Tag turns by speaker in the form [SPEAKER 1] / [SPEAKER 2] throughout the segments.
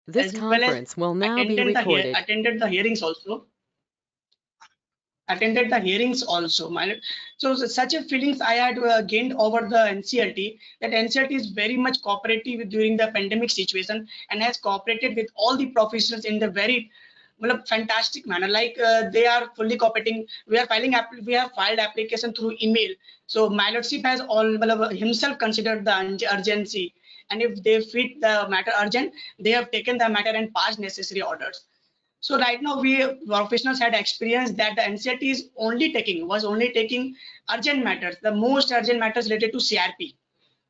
[SPEAKER 1] This
[SPEAKER 2] as well as
[SPEAKER 1] conference will now be recorded.
[SPEAKER 2] attended the hearings also. Attended the hearings also. So such a feelings I had gained over the NCLT, that NCLT is very much cooperative during the pandemic situation and has cooperated with all the professionals in the very fantastic manner. Like they are fully cooperating. We have filed application through email. So my lordship has himself considered the urgency, and if they fit the matter urgent, they have taken the matter and passed necessary orders. So right now we professionals had experienced that the NCLT was only taking urgent matters, the most urgent matters related to CRP.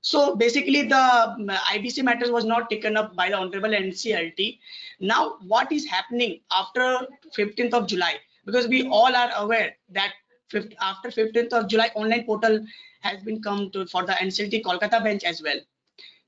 [SPEAKER 2] So basically the IBC matters was not taken up by the Honorable NCLT. Now what is happening after 15th of July? Because we all are aware that after 15th of July, online portal has been come to for the NCLT Kolkata bench as well.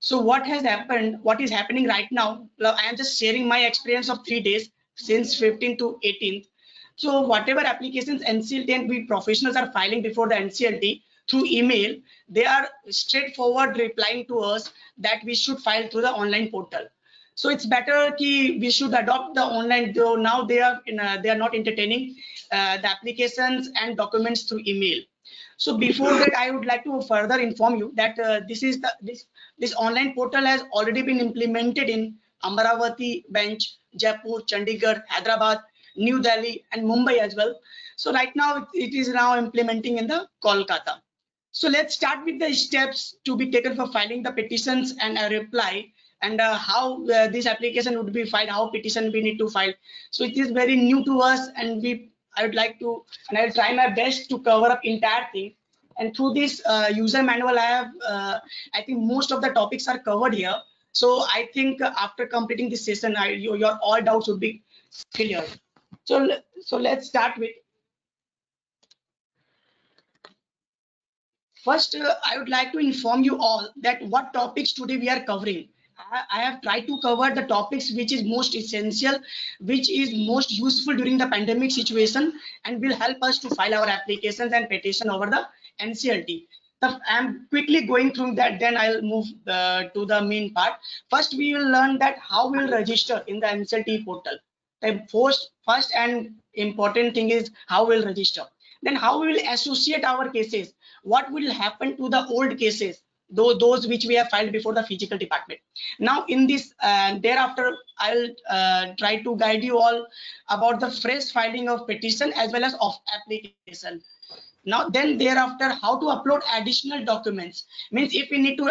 [SPEAKER 2] So what has happened, what is happening right now, I am just sharing my experience of 3 days since 15th to 18th. So whatever applications NCLT and we professionals are filing before the NCLT through email, they are straightforward replying to us that we should file through the online portal. So it's better ki we should adopt the online, though now they are not entertaining the applications and documents through email. So before that, I would like to further inform you that this online portal has already been implemented in Amaravati bench, Jaipur, Chandigarh, Hyderabad, New Delhi, and Mumbai as well. So right now it is now implementing in the Kolkata. So let's start with the steps to be taken for filing the petitions and a reply, and how this application would be filed, how petition we need to file. So it is very new to us, and I would like to, and I'll try my best to cover up entire thing. And through this user manual, I think most of the topics are covered here. So I think after completing this session, your all doubts would be clear. So let's start with. First, I would like to inform you all that what topics today we are covering. I have tried to cover the topics which is most essential, which is most useful during the pandemic situation, and will help us to file our applications and petition over the NCLT. I'm quickly going through that, then I'll move to the main part. First, we will learn that how we'll register in the NCLT portal. The first and important thing is how we'll register. Then how we will associate our cases, what will happen to the old cases, those which we have filed before the physical department. Now in this thereafter I'll try to guide you all about the fresh filing of petition as well as of application. Now then thereafter how to upload additional documents, means if we need to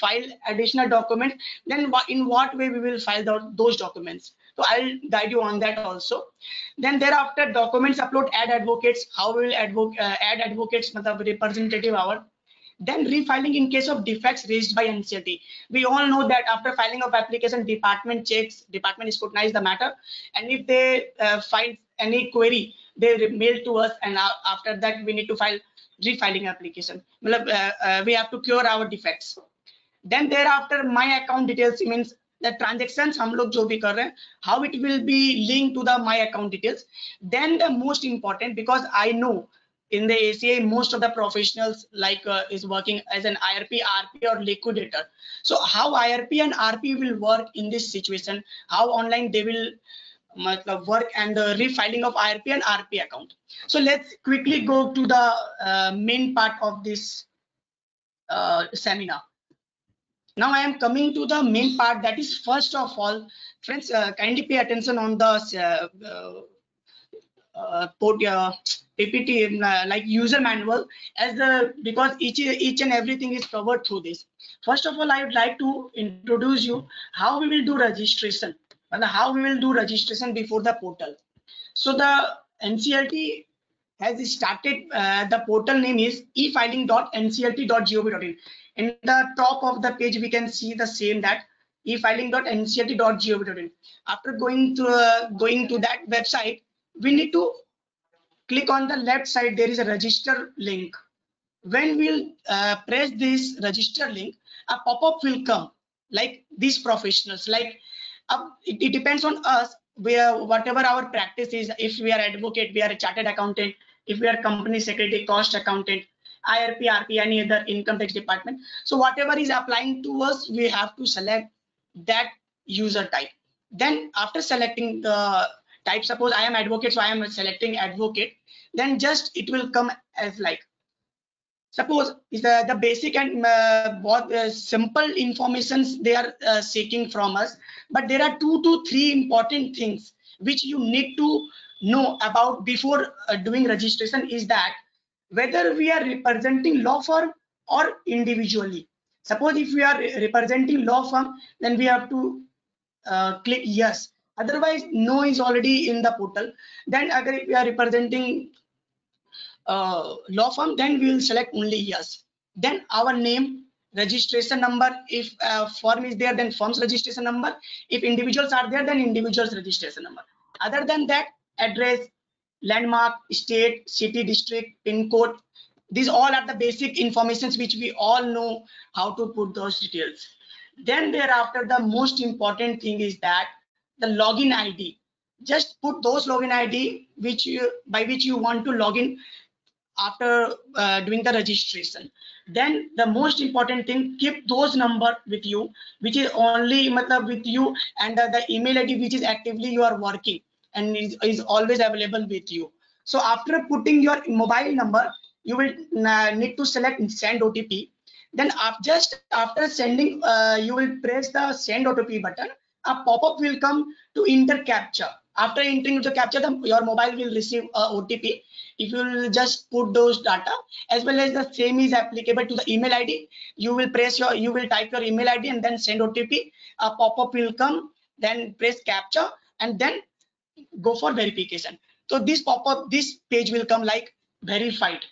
[SPEAKER 2] file additional documents, then in what way we will file those documents. So I'll guide you on that also. Then thereafter documents upload, add advocates, how we will add advocates, representative hour. Then refiling in case of defects raised by NCLT. We all know that after filing of application, department scrutinize the matter, and if they find any query, they mail to us, and after that we need to file refiling application. We have to cure our defects. Then thereafter my account details, means the transactions हम लोग जो भी कर रहे हैं, how it will be linked to the my account details. Then the most important, because I know in the ACA most of the professionals is working as an IRP, RP or liquidator. So how IRP and RP will work in this situation, how online they will work, and the refiling of IRP and RP account. So let's quickly go to the main part of this seminar. Now I am coming to the main part, that is first of all, friends, kindly pay attention on the PPT like user manual, because each and everything is covered through this. First of all, I would like to introduce you how we will do registration, and how we will do registration before the portal. So the NCLT has started, the portal name is efiling.nclt.gov.in. In the top of the page we can see the same, that efiling.nclt.gov.in. After going to that website, we need to click on the left side, there is a register link. When we'll press this register link, a pop-up will come like these professionals, like it depends on us, whatever our practice is. If we are advocate, we are a chartered accountant. If we are company secretary, cost accountant, IRP, RP, any other income tax department, so whatever is applying to us, we have to select that user type. Then after selecting the type, suppose I am advocate, so I am selecting advocate, then just it will come as like, suppose is the basic and what simple informations they are seeking from us, but there are 2 to 3 important things which you need to know about before doing registration, is that whether we are representing law firm or individually. Suppose if we are representing law firm, then we have to click yes, otherwise no is already in the portal. Then if we are representing law firm, then we will select only yes. Then our name, registration number, if firm is there, then firm's registration number. If individuals are there, then individuals registration number. Other than that, address, landmark, state, city, district, pin code, these all are the basic informations which we all know how to put those details. Then thereafter, the most important thing is that the login ID. Just put those login ID by which you want to log in after doing the registration. Then the most important thing, keep those number with you which is only with you, and the email ID which is actively you are working and is always available with you. So after putting your mobile number, you will need to select send OTP. Then just after sending, you will press the send OTP button. A pop-up will come to enter captcha. After entering the captcha, your mobile will receive a OTP. If you will just put those data, as well as the same is applicable to the email ID, you will type your email ID and then send OTP. A pop-up will come, then press captcha and then go for verification. So this pop-up, this page will come like verified.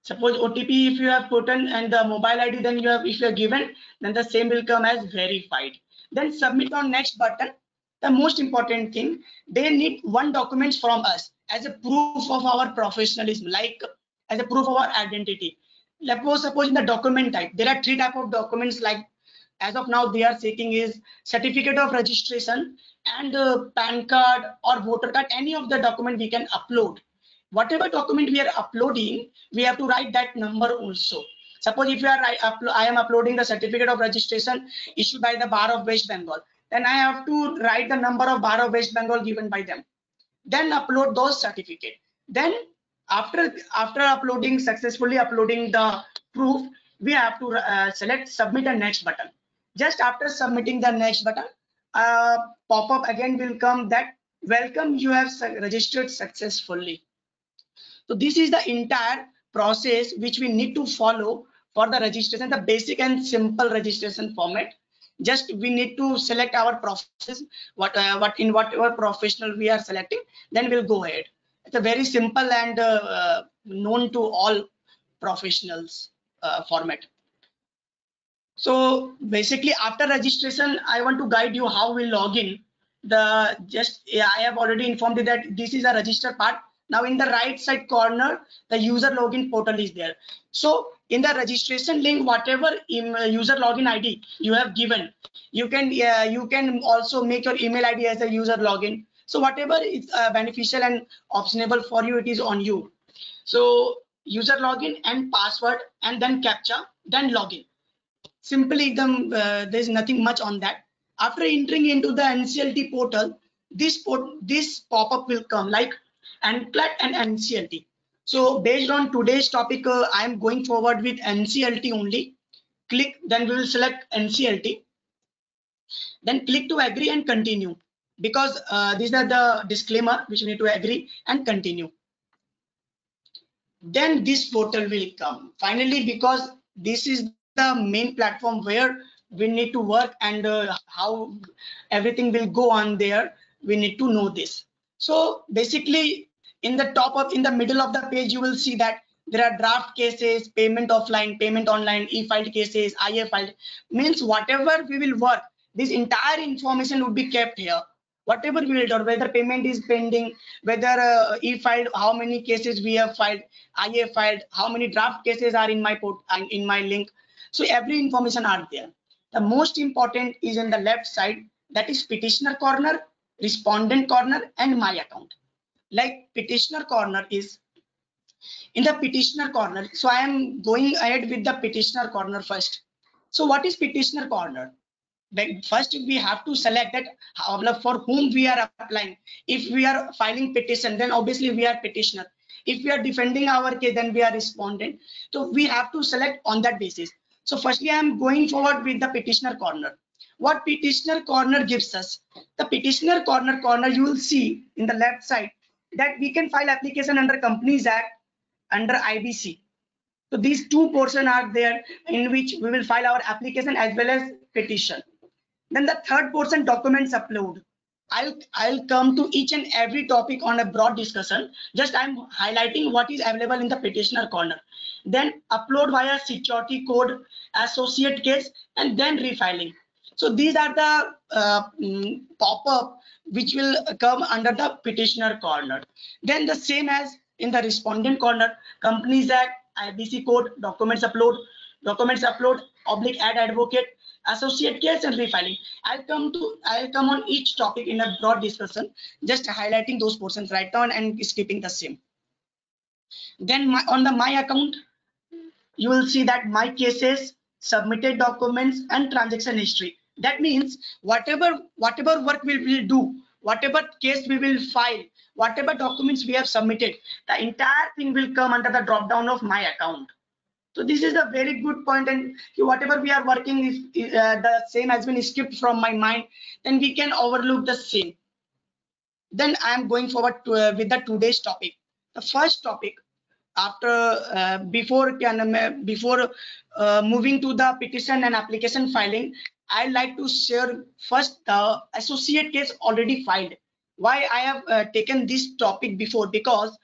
[SPEAKER 2] Suppose OTP if you have put in and the mobile ID, then if you are given, then the same will come as verified. Then submit on next button. The most important thing, they need one document from us as a proof of our professionalism, like as a proof of our identity. Suppose in the document type, there are 3 type of documents, like as of now they are seeking is certificate of registration and PAN card or voter card. Any of the document we can upload. Whatever document we are uploading, we have to write that number also. Suppose if you are I am uploading the certificate of registration issued by the Bar of West Bengal, then I have to write the number of Bar of West Bengal given by them, then upload those certificate. Then after successfully uploading the proof, we have to select submit and next button. Just after submitting the next button, pop-up again will come that welcome, you have registered successfully. So this is the entire process which we need to follow for the registration, the basic and simple registration format. Just we need to select our process, whatever professional we are selecting, then we'll go ahead. It's a very simple and known to all professionals format. So basically after registration, I want to guide you how we log in. I have already informed you that this is a register part. Now in the right side corner, the user login portal is there. So in the registration link, whatever user login ID you have given, you can also make your email ID as a user login. So whatever is beneficial and optionable for you, it is on you. So user login and password and then captcha, then login. Simply there's nothing much on that. After entering into the NCLT portal, this pop-up will come like NCLT and NCLT. So based on today's topic, I am going forward with NCLT only. Click, then we will select NCLT. Then click to agree and continue, because these are the disclaimer which we need to agree and continue. Then this portal will come finally, because this is the main platform where we need to work, and how everything will go on there, we need to know this. So basically in the middle of the page, you will see that there are draft cases, payment offline, payment online, e-filed cases, IA filed. Means whatever we will work, this entire information would be kept here. Whatever we will do, whether payment is pending, whether e-filed, how many cases we have filed, IA filed, how many draft cases are in my link. So every information are there. The most important is in the left side, that is petitioner corner, respondent corner, and my account. Like petitioner corner is in the petitioner corner. So I am going ahead with the petitioner corner first. So what is petitioner corner? first we have to select that for whom we are applying. If we are filing petition, then obviously we are petitioner. If we are defending our case, then we are respondent. So we have to select on that basis. So firstly, I am going forward with the petitioner corner. What petitioner corner gives us? The petitioner corner, you will see in the left side that we can file application under Companies Act, under IBC. So these two portions are there in which we will file our application as well as petition. Then the third portion, documents upload. I'll come to each and every topic on a broad discussion. Just I'm highlighting what is available in the petitioner corner. Then upload via security code, associate case, and then refiling. So these are the pop-up which will come under the petitioner corner. Then the same as in the respondent corner, Companies Act, IBC code, documents upload, oblique add advocate, associate case, and refiling. I'll come on each topic in a broad discussion, just highlighting those portions right now and skipping the same. Then on the my account, you will see that my cases, submitted documents, and transaction history. That means whatever work we will do, whatever case we will file, whatever documents we have submitted, the entire thing will come under the drop down of my account. So this is a very good point, and whatever we are working, if the same has been skipped from my mind, then we can overlook the same. Then I am going forward to, with the today's topic. The first topic, after before moving to the petition and application filing, I like to share first the associate case already filed. Why I have taken this topic before? Because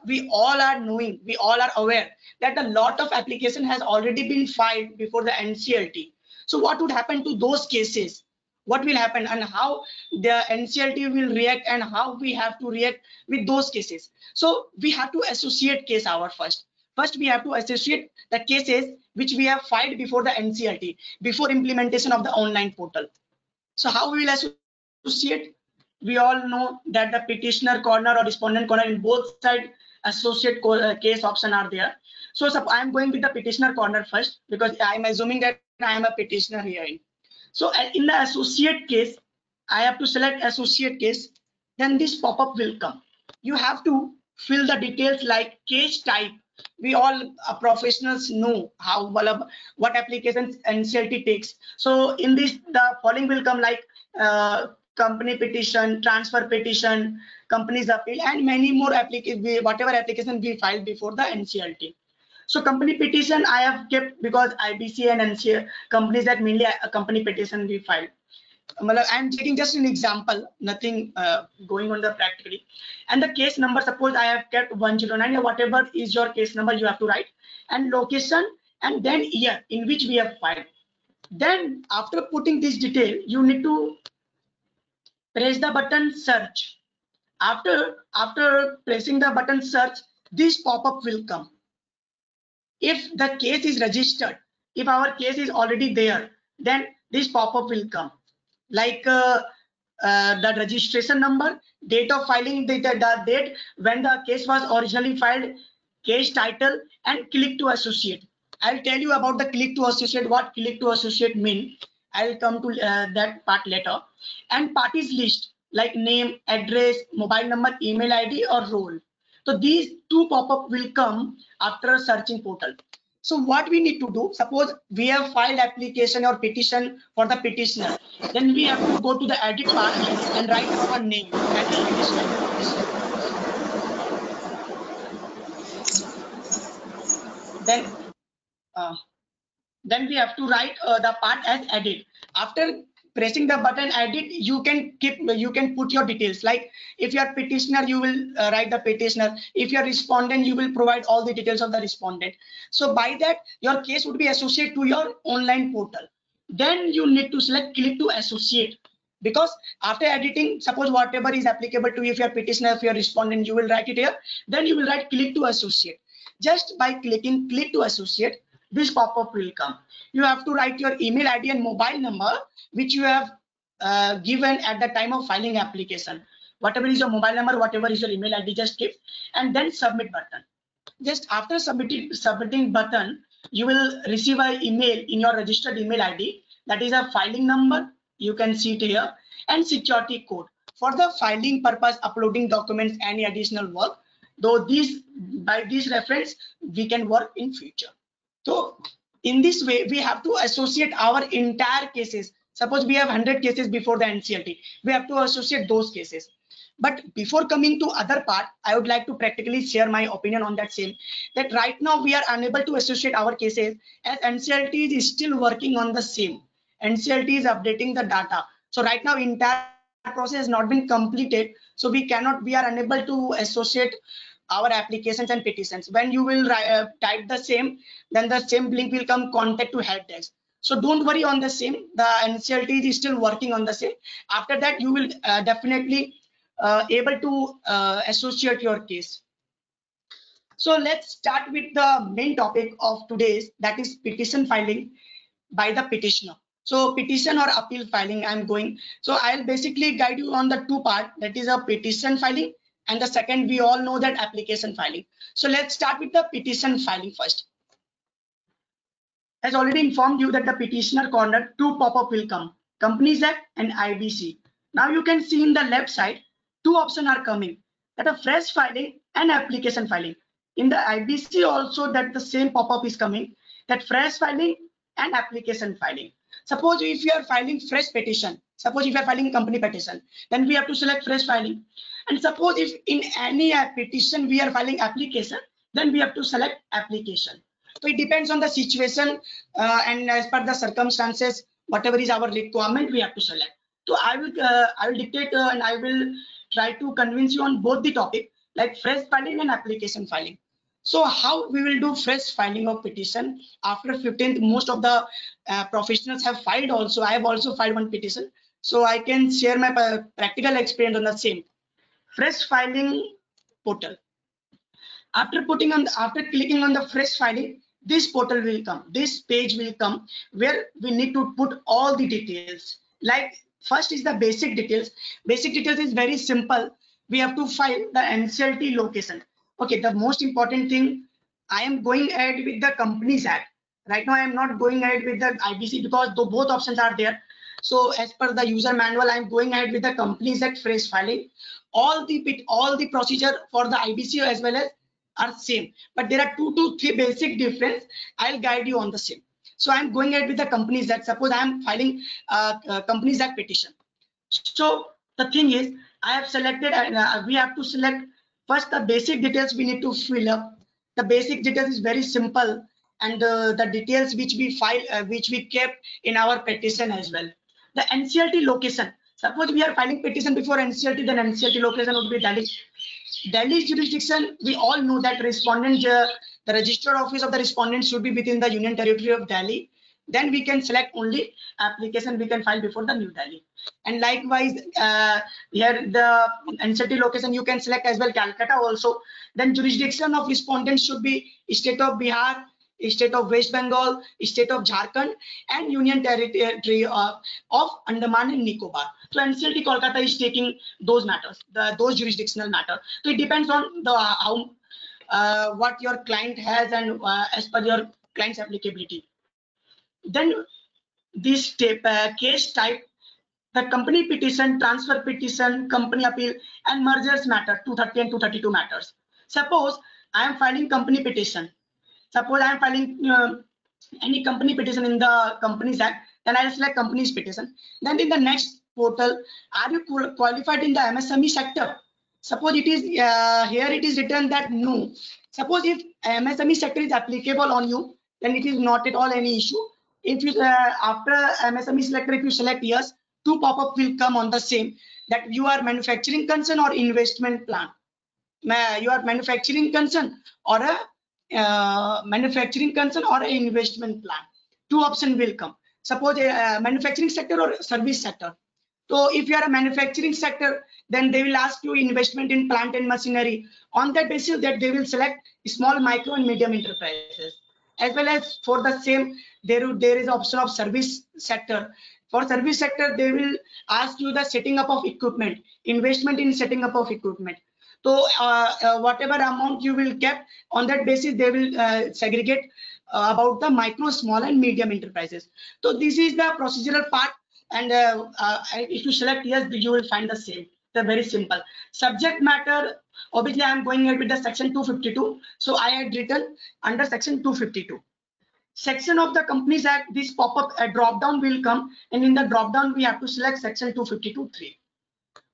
[SPEAKER 2] we all are knowing, we all are aware that a lot of application has already been filed before the NCLT. So what would happen to those cases? What will happen and how the NCLT will react and how we have to react with those cases? So we have to associate case our first. First, we have to associate the cases which we have filed before the NCLT, before implementation of the online portal. So how we will associate? We all know that the petitioner corner or respondent corner, in both sides associate case option are there. So I am going with the petitioner corner first because I am assuming that I am a petitioner here. So in the associate case, I have to select associate case. Then this pop-up will come. You have to fill the details like case type. We all professionals know how what applications NCLT takes. So in this, the following will come like company petition, transfer petition, company's appeal, and many more whatever application we filed before the NCLT. So company petition I have kept because IBC and NCLT companies that mainly a company petition we filed. I'm taking just an example, nothing going on the practically. And the case number, suppose I have kept 109, whatever is your case number, you have to write, and location, and then year in which we have filed. Then after putting this detail, you need to press the button search. After pressing the button search, this pop-up will come. If the case is registered, if our case is already there, then this pop-up will come. Like the registration number, date of filing, the date when the case was originally filed, case title, and click to associate. I'll tell you about the click to associate, what click to associate mean. I'll come to that part later. And parties list, like name, address, mobile number, email ID, or role. So these two pop-up will come after searching portal. So what we need to do, suppose we have filed application or petition for the petitioner, then we have to go to the edit part and write our name as the petitioner. Then we have to write the part as edit. After pressing the button edit, you can put your details, like if you are petitioner, you will write the petitioner. If you are respondent, you will provide all the details of the respondent. So by that, your case would be associated to your online portal. Then you need to select click to associate, because after editing, suppose whatever is applicable to you, if you are petitioner, if you are respondent, you will write it here. Then you will write click to associate. Just by clicking click to associate, this pop-up will come. You have to write your email ID and mobile number which you have given at the time of filing application. Whatever is your mobile number, whatever is your email ID, just give, and then submit button. Just after submitting button, you will receive an email in your registered email ID that is a filing number, you can see it here, and security code. For the filing purpose, uploading documents, any additional work, though these, by this reference, we can work in future. So in this way, we have to associate our entire cases. Suppose we have 100 cases before the NCLT, we have to associate those cases. But before coming to other part, I would like to practically share my opinion on that same, that right now we are unable to associate our cases as NCLT is still working on the same. NCLT is updating the data. So right now entire process has not been completed. So we are unable to associate our applications and petitions. When you will type the same, then the same link will come contact to help desk. So don't worry on the same. The NCLT is still working on the same. After that, you will definitely able to associate your case. So let's start with the main topic of today's, that is petition filing by the petitioner. So petition or appeal filing I'm going. So I'll basically guide you on the two part, that is a petition filing, and the second we all know that application filing. So let's start with the petition filing first. As already informed you that the petitioner corner, two pop-up will come, Companies Act and IBC. Now you can see in the left side, two options are coming, that a fresh filing and application filing. In the IBC also that the same pop-up is coming, that fresh filing and application filing. Suppose if you are filing fresh petition, suppose if you are filing company petition, then we have to select fresh filing. And suppose if in any petition we are filing application, then we have to select application. So it depends on the situation and as per the circumstances, whatever is our requirement, we have to select. So I will dictate and I will try to convince you on both the topic, like fresh filing and application filing. So how we will do fresh filing of petition after 15th? Most of the professionals have filed also. I have also filed one petition, so I can share my practical experience on the same. Fresh filing portal. After clicking on the fresh filing, this portal will come, this page will come, where we need to put all the details. Like first is the basic details. Basic details is very simple. We have to file the NCLT location. Okay, the most important thing, I am going ahead with the Companies Act. Right now I am not going ahead with the IBC because both options are there. So as per the user manual, I am going ahead with the Companies Act fresh filing. All the procedure for the IBC as well as are same, but there are 2 to 3 basic difference. I'll guide you on the same. So I'm going ahead with the Companies Act. Suppose I am filing Companies Act petition. So the thing is, I have selected, we have to select first the basic details we need to fill up. The basic details is very simple, and the details which we file, which we kept in our petition as well. The NCLT location. Suppose we are filing petition before NCLT, then NCLT location would be Delhi. Delhi jurisdiction, we all know that respondent, the registered office of the respondent should be within the Union Territory of Delhi. Then we can select only application we can file before the New Delhi. And likewise, here the NCLT location you can select as well Calcutta also. Then jurisdiction of respondent should be state of Bihar, state of West Bengal, state of Jharkhand, and Union Territory of Andaman and Nicobar. So NCLT Kolkata is taking those matters, those jurisdictional matter. So it depends on the what your client has and as per your client's applicability. Then this case type, the company petition, transfer petition, company appeal, and mergers matter, 230 and 232 matters. Suppose I am filing company petition. Suppose I am filing any company petition in the Companies Act, then I will select company's petition. Then in the next portal, are you qualified in the MSME sector? Suppose it is here it is written that no. Suppose if MSME sector is applicable on you, then it is not at all any issue. If you after MSME selector, if you select yes, 2 pop-up will come on the same, that you are manufacturing concern or investment plan. You are manufacturing concern or a manufacturing concern or an investment plan. 2 options will come. Suppose a manufacturing sector or service sector. So if you are a manufacturing sector, then they will ask you investment in plant and machinery. On that basis, that they will select small, micro, and medium enterprises. As well as for the same, there is option of service sector. For service sector, they will ask you the setting up of equipment, investment in setting up of equipment. So whatever amount you will get, on that basis they will segregate about the micro, small and medium enterprises. So this is the procedural part, and if you select yes, you will find the same. They're very simple. Subject matter, obviously I am going here with the section 252. So I had written under section 252. Section of the Companies Act, this pop-up drop down will come, and in the drop down we have to select section 252(3).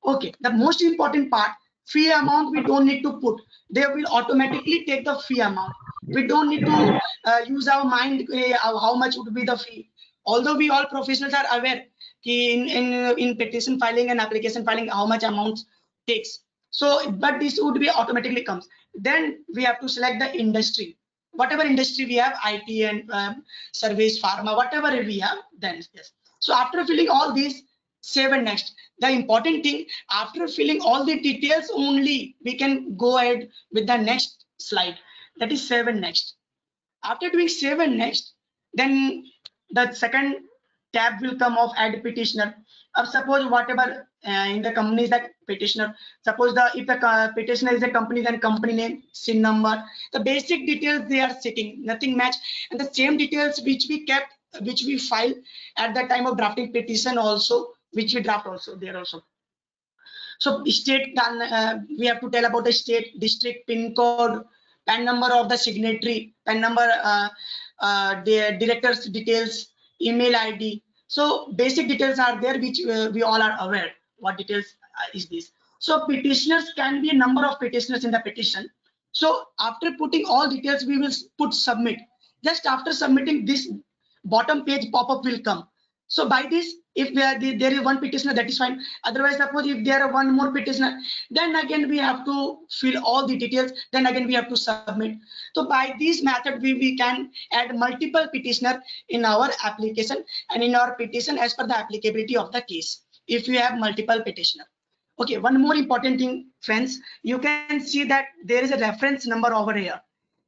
[SPEAKER 2] Okay, the most important part, fee amount we don't need to put. They will automatically take the fee amount. We don't need to use our mind how much would be the fee. Although we all professionals are aware in petition filing and application filing how much amount takes. So, but this would be automatically comes. Then we have to select the industry. Whatever industry we have, IT and service, pharma, whatever we have, then yes. So after filling all these, save and next. The important thing, after filling all the details only, we can go ahead with the next slide, that is save and next. After doing save and next, then the second tab will come of add petitioner. Suppose whatever in the company is that petitioner, suppose if the petitioner is a company, then company name, SIN number, the basic details they are sitting, nothing match, and the same details which we kept, which we file at the time of drafting petition also, which we draft also there also. So state, we have to tell about the state, district, pin code, PAN number of the signatory, PAN number, the director's details, email ID. So basic details are there, which we all are aware. What details is this? So petitioners can be a number of petitioners in the petition. So after putting all details, we will put submit. Just after submitting, this bottom page pop-up will come. So by this, if there is one petitioner, that is fine. Otherwise, suppose if there are one more petitioner, then again we have to fill all the details. Then again we have to submit. So by this method, we can add multiple petitioner in our application and in our petition as per the applicability of the case. If you have multiple petitioner. Okay, one more important thing, friends, you can see that there is a reference number over here.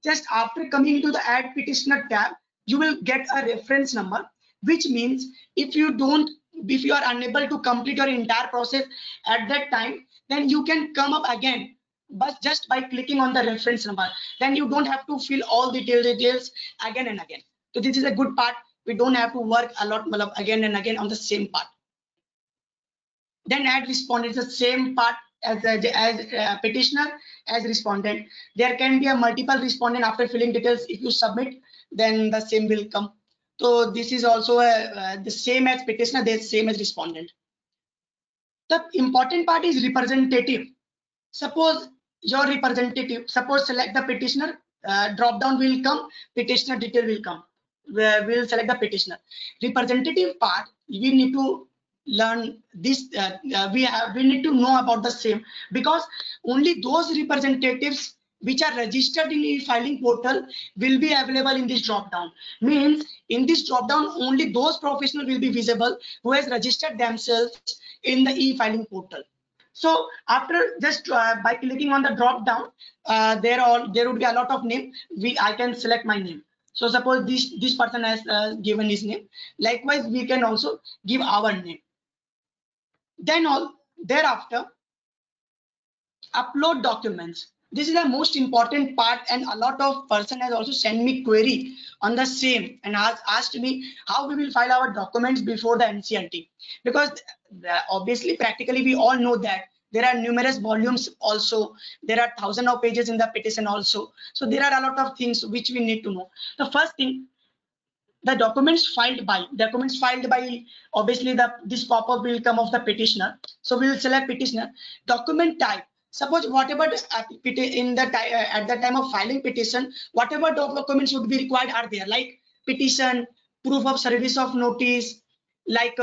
[SPEAKER 2] Just after coming to the add petitioner tab, you will get a reference number, which means if you are unable to complete your entire process at that time, then you can come up again, but just by clicking on the reference number. Then you don't have to fill all the details again and again. So this is a good part. We don't have to work a lot again and again on the same part. Then add respondent, the same part as petitioner as respondent. There can be a multiple respondent after filling details. If you submit, then the same will come. So this is also the same as petitioner, the same as respondent. The important part is representative. Suppose your representative, suppose select the petitioner, drop down will come, petitioner detail will come. We'll select the petitioner. Representative part, we need to learn this. We need to know about the same, because only those representatives which are registered in e-filing portal will be available in this drop down. Means in this drop down only those professionals will be visible who has registered themselves in the e-filing portal. So after just by clicking on the drop down, there would be a lot of name. I can select my name. So suppose this person has given his name. Likewise, we can also give our name. Then thereafter, upload documents. This is the most important part, and a lot of person has also sent me query on the same and has asked me how we will file our documents before the NCLT, because obviously practically we all know that there are numerous volumes also, there are thousands of pages in the petition also. So there are a lot of things which we need to know. The first thing, the documents filed by, obviously this pop-up will come of the petitioner. So we will select petitioner. Document type, suppose whatever in the at the time of filing petition, whatever documents would be required are there, like petition, proof of service of notice, like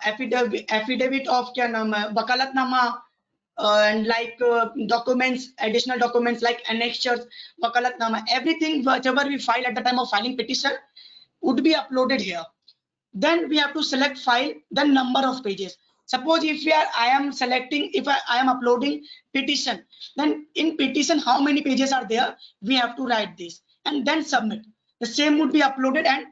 [SPEAKER 2] affidavit of wakalatnama, and like documents, additional documents like annexures, wakalatnama, everything whichever we file at the time of filing petition would be uploaded here. Then we have to select file, then number of pages. Suppose if I am selecting, if I am uploading petition, then in petition how many pages are there, we have to write this and then submit. The same would be uploaded and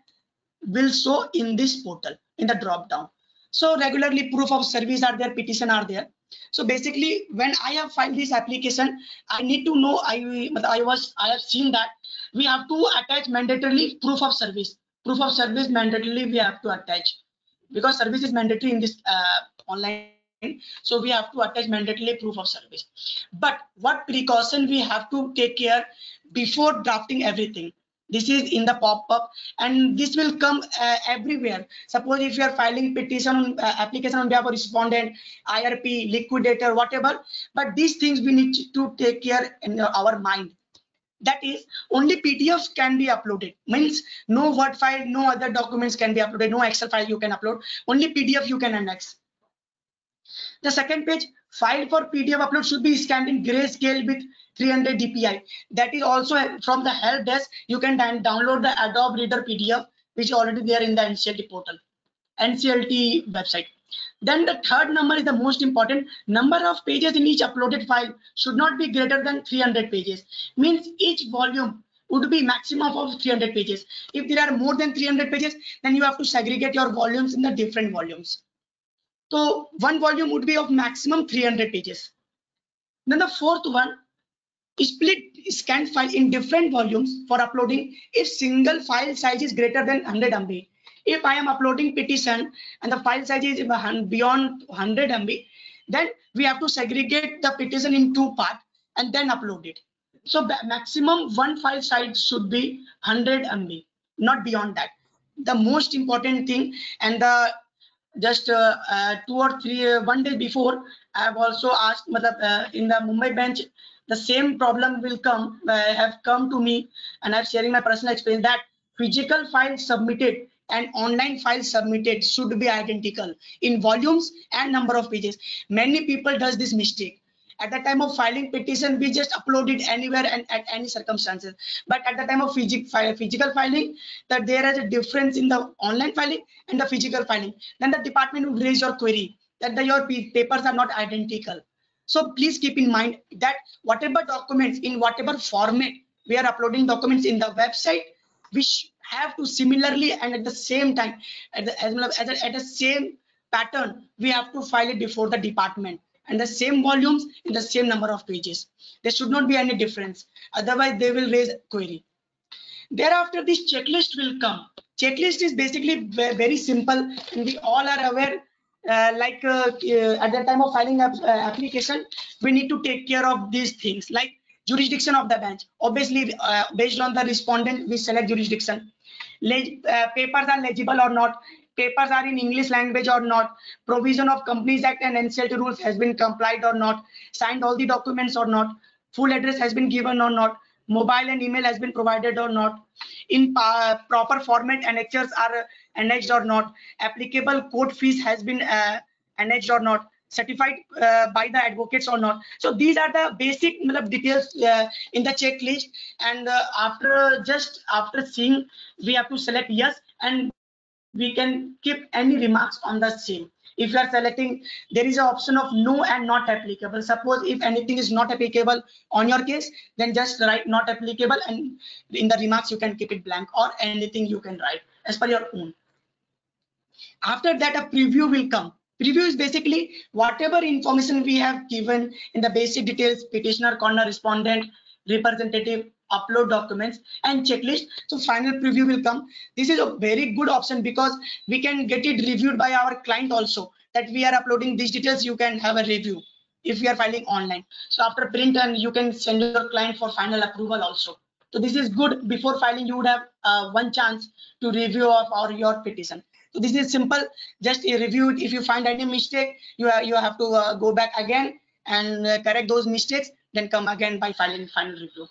[SPEAKER 2] will show in this portal in the drop down. So regularly proof of service are there, petition are there. So basically when I have filed this application, I need to know, I have seen that we have to attach mandatorily proof of service. Proof of service mandatorily we have to attach, because service is mandatory in this online. So we have to attach mandatorily proof of service. But what precaution we have to take care before drafting everything? This is in the pop-up, and this will come everywhere. Suppose if you are filing petition application on behalf of respondent, IRP, liquidator, whatever, but these things we need to take care in our mind. That is, only PDFs can be uploaded. Means no Word file, no other documents can be uploaded, no Excel file you can upload, only PDF you can annex. The second page, file for PDF upload should be scanned in grayscale with 300 dpi. That is also from the help desk. You can download the Adobe Reader PDF, which is already there in the NCLT portal, NCLT website. Then the third number is the most important. Number of pages in each uploaded file should not be greater than 300 pages. Means each volume would be maximum of 300 pages. If there are more than 300 pages, then you have to segregate your volumes in the different volumes. So one volume would be of maximum 300 pages. Then the fourth one, split scanned file in different volumes for uploading if single file size is greater than 100 MB. If I am uploading petition and the file size is beyond 100 MB, then we have to segregate the petition in two parts and then upload it. So maximum one file size should be 100 MB, not beyond that. The most important thing, and the just 2 or 3 one day before, I have also asked in the Mumbai bench, the same problem will come have come to me, and I'm sharing my personal experience that physical file submitted and online file submitted should be identical in volumes and number of pages. Many people does this mistake. At the time of filing petition, we just upload it anywhere and at any circumstances. But at the time of physical filing, that there is a difference in the online filing and the physical filing. Then the department will raise your query that your papers are not identical. So please keep in mind that whatever documents in whatever format we are uploading documents in the website, we have to similarly and at the same time, at the same pattern, we have to file it before the department, and the same volumes in the same number of pages. There should not be any difference. Otherwise, they will raise query. Thereafter, this checklist will come. Checklist is basically very simple, and we all are aware. At the time of filing application, we need to take care of these things like jurisdiction of the bench. Obviously, based on the respondent, we select jurisdiction. Papers are legible or not, papers are in English language or not, provision of Companies Act and NCLT rules has been complied or not, signed all the documents or not, full address has been given or not, mobile and email has been provided or not, in proper format annexures are annexed or not, applicable court fees has been annexed or not, certified by the advocates or not. So these are the basic details in the checklist, and after seeing, we have to select yes, and we can keep any remarks on the same. If you are selecting, there is an option of no and not applicable. Suppose if anything is not applicable on your case, then just write not applicable, and in the remarks you can keep it blank, or anything you can write as per your own. After that, a preview will come. Preview is basically whatever information we have given in the basic details, petitioner, corner, respondent, representative, upload documents and checklist. So final preview will come. This is a very good option because we can get it reviewed by our client also, that we are uploading these details. You can have a review if we are filing online. So after print, and you can send your client for final approval also. So this is good. Before filing, you would have one chance to review of your petition. So this is simple. Just review it. If you find any mistake, you have to go back again and correct those mistakes, then come again by filing final review.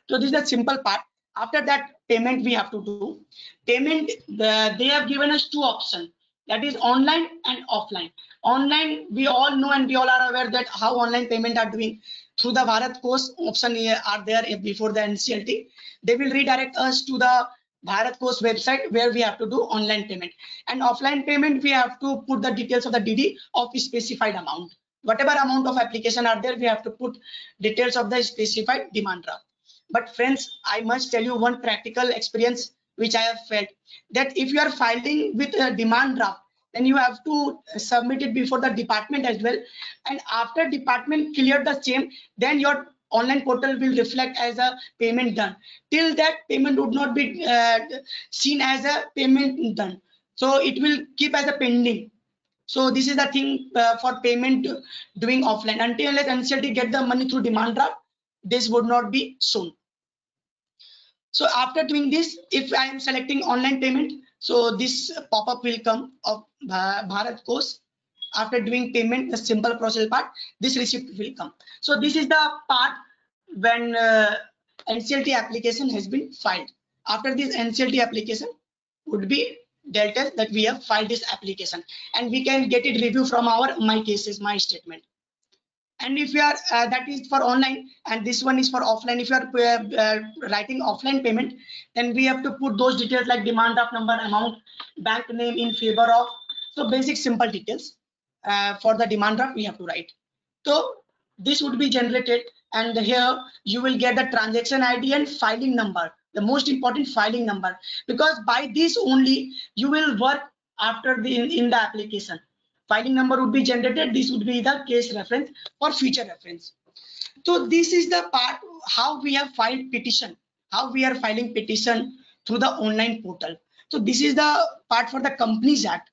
[SPEAKER 2] So this is the simple part. After that, payment we have to do. Payment, they have given us two options, that is online and offline. Online, we all know and we all are aware that how online payment are doing through the Bharat Kosh option are there before the NCLT. They will redirect us to the Bharat Kosh website where we have to do online payment. And offline payment, we have to put the details of the DD of a specified amount. Whatever amount of application are there, we have to put details of the specified demand draft. But friends, I must tell you one practical experience which I have felt, that if you are filing with a demand draft, then you have to submit it before the department as well. And after department cleared the same, then your online portal will reflect as a payment done. Till that, payment would not be seen as a payment done. So it will keep as a pending. So this is the thing for payment doing offline. Until unless NCLT get the money through demand draft, this would not be shown. So after doing this, if I am selecting online payment, so this pop-up will come of Bharat Coast. After doing payment, the simple process part, this receipt will come. So this is the part when NCLT application has been filed. After this NCLT application would be dealt as that we have filed this application, and we can get it review from our my cases, my statement. And if you are that is for online, and this one is for offline. If you are writing offline payment, then we have to put those details like demand draft number, amount, bank name in favor of. So basic simple details for the demand draft we have to write. So this would be generated, and here you will get the transaction ID and filing number, the most important filing number, because by this only you will work after the in the application. Filing number would be generated. This would be the case reference for future reference. So this is the part how we have filed petition, how we are filing petition through the online portal. So this is the part for the Companies Act.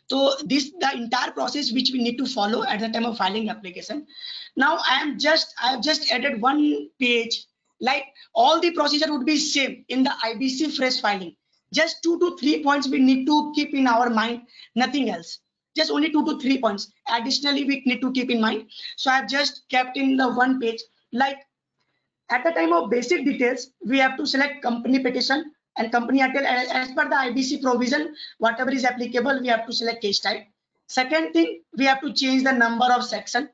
[SPEAKER 2] So this the entire process which we need to follow at the time of filing application. Now I have just added one page, like all the procedure would be same in the IBC fresh filing. Just 2 to 3 points we need to keep in our mind, nothing else. Just only 2 to 3 points additionally we need to keep in mind. So I have just kept in the one page, like at the time of basic details we have to select company petition and company title as per the IBC provision. Whatever is applicable, we have to select case type. Second thing, we have to change the number of section.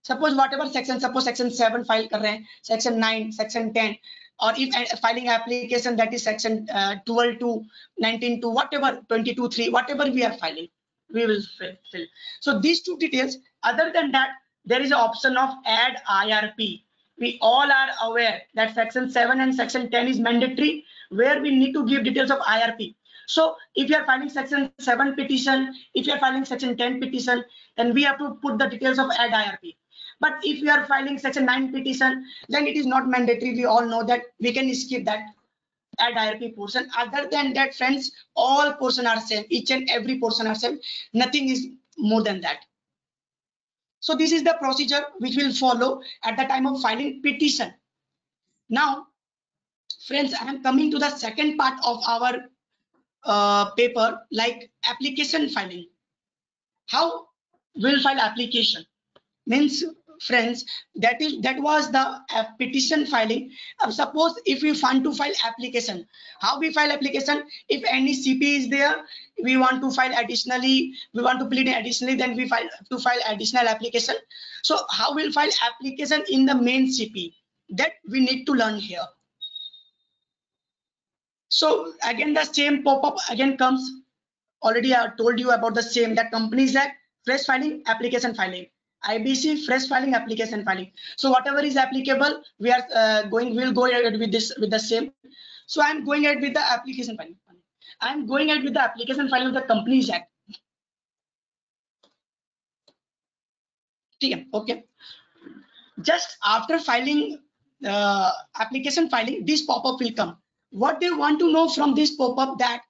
[SPEAKER 2] Suppose whatever section, suppose section 7 file kar rahe hain, section 9, section 10, or if filing application that is section 12 to 19 to whatever 22 3, whatever we are filing, we will fill. So these two details. Other than that, there is an option of add IRP. We all are aware that section 7 and section 10 is mandatory, where we need to give details of IRP. So if you are filing section 7 petition, if you are filing section 10 petition, then we have to put the details of add IRP. But if you are filing section 9 petition, then it is not mandatory. We all know that we can skip that add IRP portion. Other than that, friends, all portion are same. Each and every portion are same. Nothing is more than that. So this is the procedure which will follow at the time of filing petition. Now, friends, I am coming to the second part of our paper, like application filing. How will file application? Means, friends, that was the petition filing. Suppose if we want to file application, how we file application? If any CP is there, we want to file additionally, we want to plead additionally, then we file additional application. So how we'll file application in the main CP, that we need to learn here. So again, the same pop-up again comes. Already I told you about the same, that Companies Act, fresh filing, application filing. IBC, fresh filing, application filing. So whatever is applicable, we are we'll go ahead with this, with the same. So I'm going ahead with the application filing. I'm going ahead with the application filing of the Companies Act. Okay. Just after filing application filing, this pop-up will come. What they want to know from this pop-up, that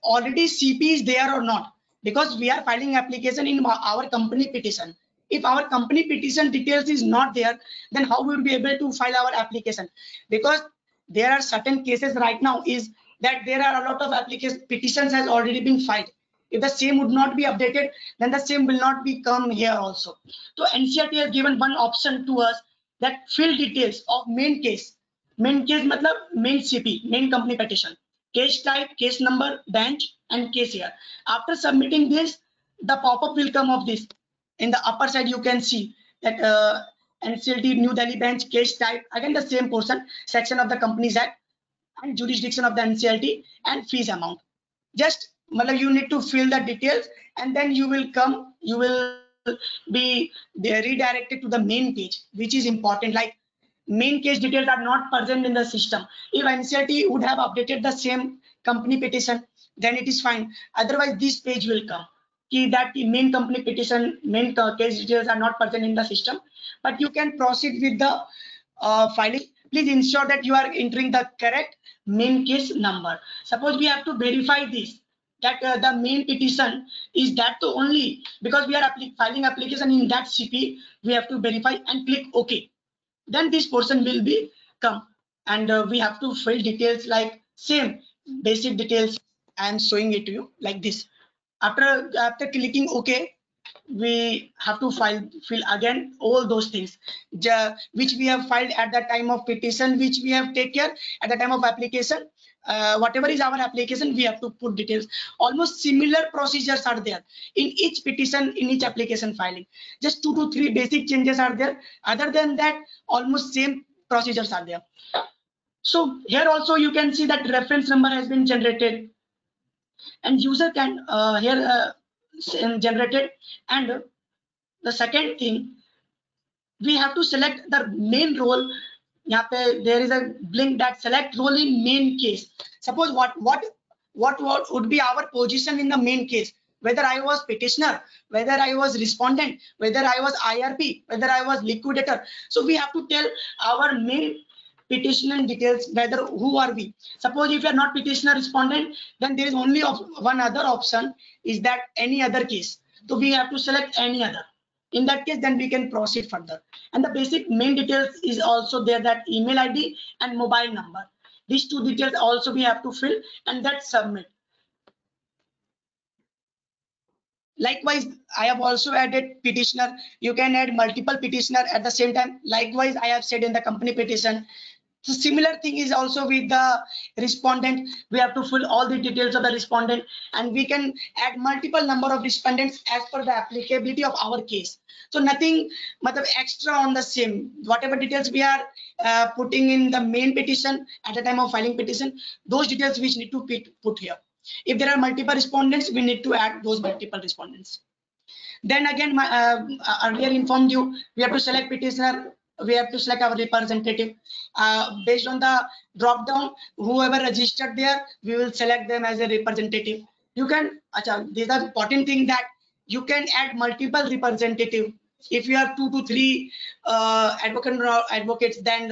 [SPEAKER 2] already CP is there or not, because we are filing application in our company petition. If our company petition details is not there, then how we will be able to file our application? Because there are certain cases right now is that there are a lot of petitions has already been filed. If the same would not be updated, then the same will not be come here also. So NCLT has given one option to us, that fill details of main case. Main case matlab main CP, main company petition. Case type, case number, bench, and case year. After submitting this, the pop-up will come of this. In the upper side, you can see that NCLT New Delhi bench, case type, again the same portion, section of the Companies Act, and jurisdiction of the NCLT, and fees amount. Just you need to fill the details, and then you will be redirected to the main page, which is important. Like main case details are not present in the system. If NCLT would have updated the same company petition, then it is fine. Otherwise, this page will come. that the main company petition, main case details are not present in the system, but you can proceed with the filing. Please ensure that you are entering the correct main case number. Suppose we have to verify this, that the main petition is that the only, because we are filing application in that CP, we have to verify and click OK. Then this portion will be come, and we have to fill details like same basic details. I am showing it to you like this. After clicking OK, we have to fill again all those things which we have filed at the time of petition, which we have take care at the time of application. Whatever is our application, we have to put details. Almost similar procedures are there in each petition, in each application filing. Just 2 to 3 basic changes are there. Other than that, almost same procedures are there. So here also you can see that reference number has been generated, and user can generated. And the second thing, we have to select the main role. There is a blink that select role in main case. Suppose what would be our position in the main case, whether I was petitioner, whether I was respondent, whether I was IRP, whether I was liquidator. So we have to tell our main petitioner details, whether who are we. Suppose if you are not petitioner respondent, then there is only one other option, is that any other case. So we have to select any other. In that case, then we can proceed further. And the basic main details is also there, that email ID and mobile number. These two details also we have to fill, and that submit. Likewise, I have also added petitioner. You can add multiple petitioner at the same time. Likewise, I have said in the company petition. So similar thing is also with the respondent. We have to fill all the details of the respondent, and we can add multiple number of respondents as per the applicability of our case. So nothing extra on the same. Whatever details we are putting in the main petition at the time of filing petition, those details which need to be put here. If there are multiple respondents, we need to add those multiple respondents. Then again, earlier informed you, we have to select petitioner. We have to select our representative. Based on the drop down, whoever registered there, we will select them as a representative. You can, these are important thing, that you can add multiple representative. If you have 2 to 3 advocates, then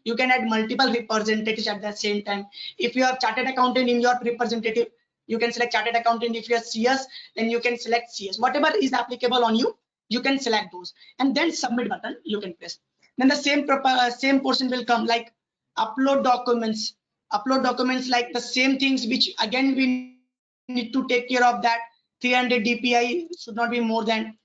[SPEAKER 2] you can add multiple representatives at the same time. If you have chartered accountant in your representative, you can select chartered accountant. If you have CS, then you can select CS. Whatever is applicable on you, you can select those, and then submit button you can press. Then the same portion will come, like upload documents. Upload documents, like the same things, which again we need to take care of, that 300 DPI should not be more than,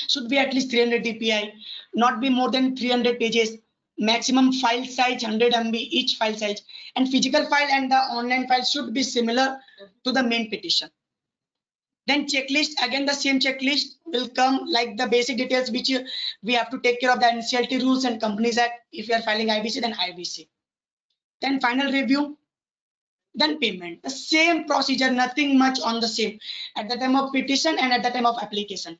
[SPEAKER 2] should be at least 300 DPI, not be more than 300 pages. Maximum file size 100 MB each file size, and physical file and the online file should be similar to the main petition. Then checklist, again the same checklist will come, like the basic details which we have to take care of, the NCLT rules and Companies Act. If you are filing IBC, then IBC. Then final review, then payment. The same procedure, nothing much on the same at the time of petition and at the time of application.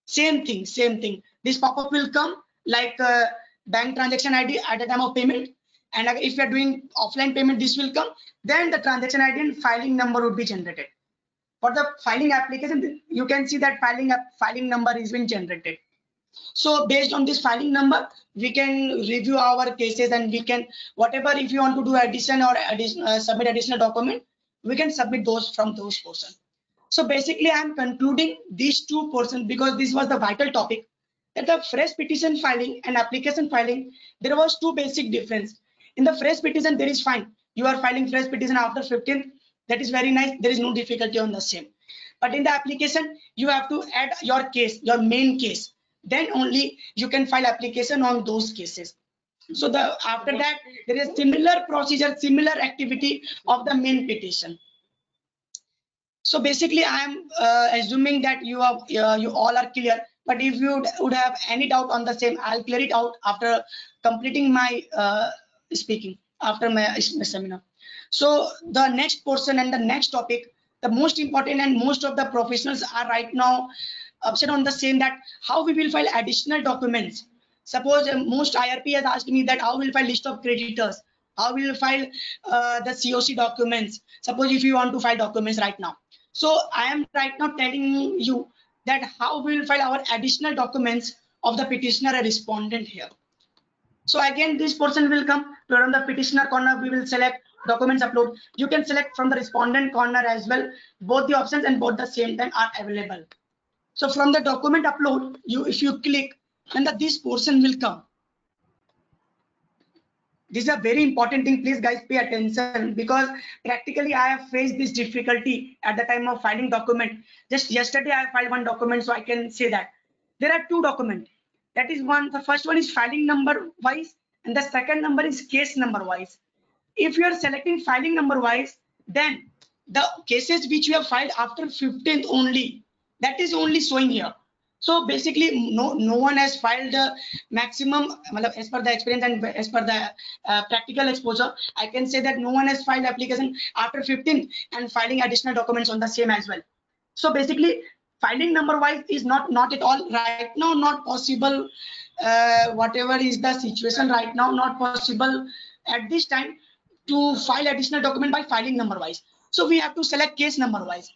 [SPEAKER 2] Same thing, same thing. This pop-up will come, like bank transaction ID at the time of payment, and if you are doing offline payment, this will come. Then the transaction ID and filing number would be generated. For the filing application, you can see that filing number is being generated. So based on this filing number, we can review our cases, and we can, whatever, if you want to do addition or submit additional document, we can submit those from those portions. So basically, I am concluding these 2 portions because this was the vital topic, that the fresh petition filing and application filing, there was 2 basic difference. In the fresh petition, there is fine. You are filing fresh petition after 15th. That is very nice. There is no difficulty on the same. But in the application, you have to add your case, your main case. Then only you can file application on those cases. So after that, there is similar procedure, similar activity of the main petition. So basically, I am assuming that you all are clear. But if you would have any doubt on the same, I'll clear it out after completing my speaking, after my seminar. So the next portion and the next topic, the most important, and most of the professionals are right now upset on the same, that how we will file additional documents. Suppose most IRP has asked me that how will file list of creditors, how will file the COC documents. Suppose if you want to file documents right now. So I am right now telling you that how we will file our additional documents of the petitioner and respondent here. So again, this portion will come to run the petitioner corner. We will select documents upload. You can select from the respondent corner as well. Both the options and both the same time are available. So from the document upload, if you click, then this portion will come. This is a very important thing. Please guys pay attention, because practically I have faced this difficulty at the time of filing document. Just yesterday I filed one document, so I can say that there are two documents. That is one, the first one is filing number wise, and the second number is case number wise. If you are selecting filing number wise, then the cases which you have filed after 15th only, that is only showing here. So basically no one has filed the maximum, as per the experience and as per the practical exposure, I can say that no one has filed application after 15th and filing additional documents on the same as well. So basically filing number wise is not at all right now, not possible. Whatever is the situation right now, not possible at this time to file additional document by filing number wise. So we have to select case number wise.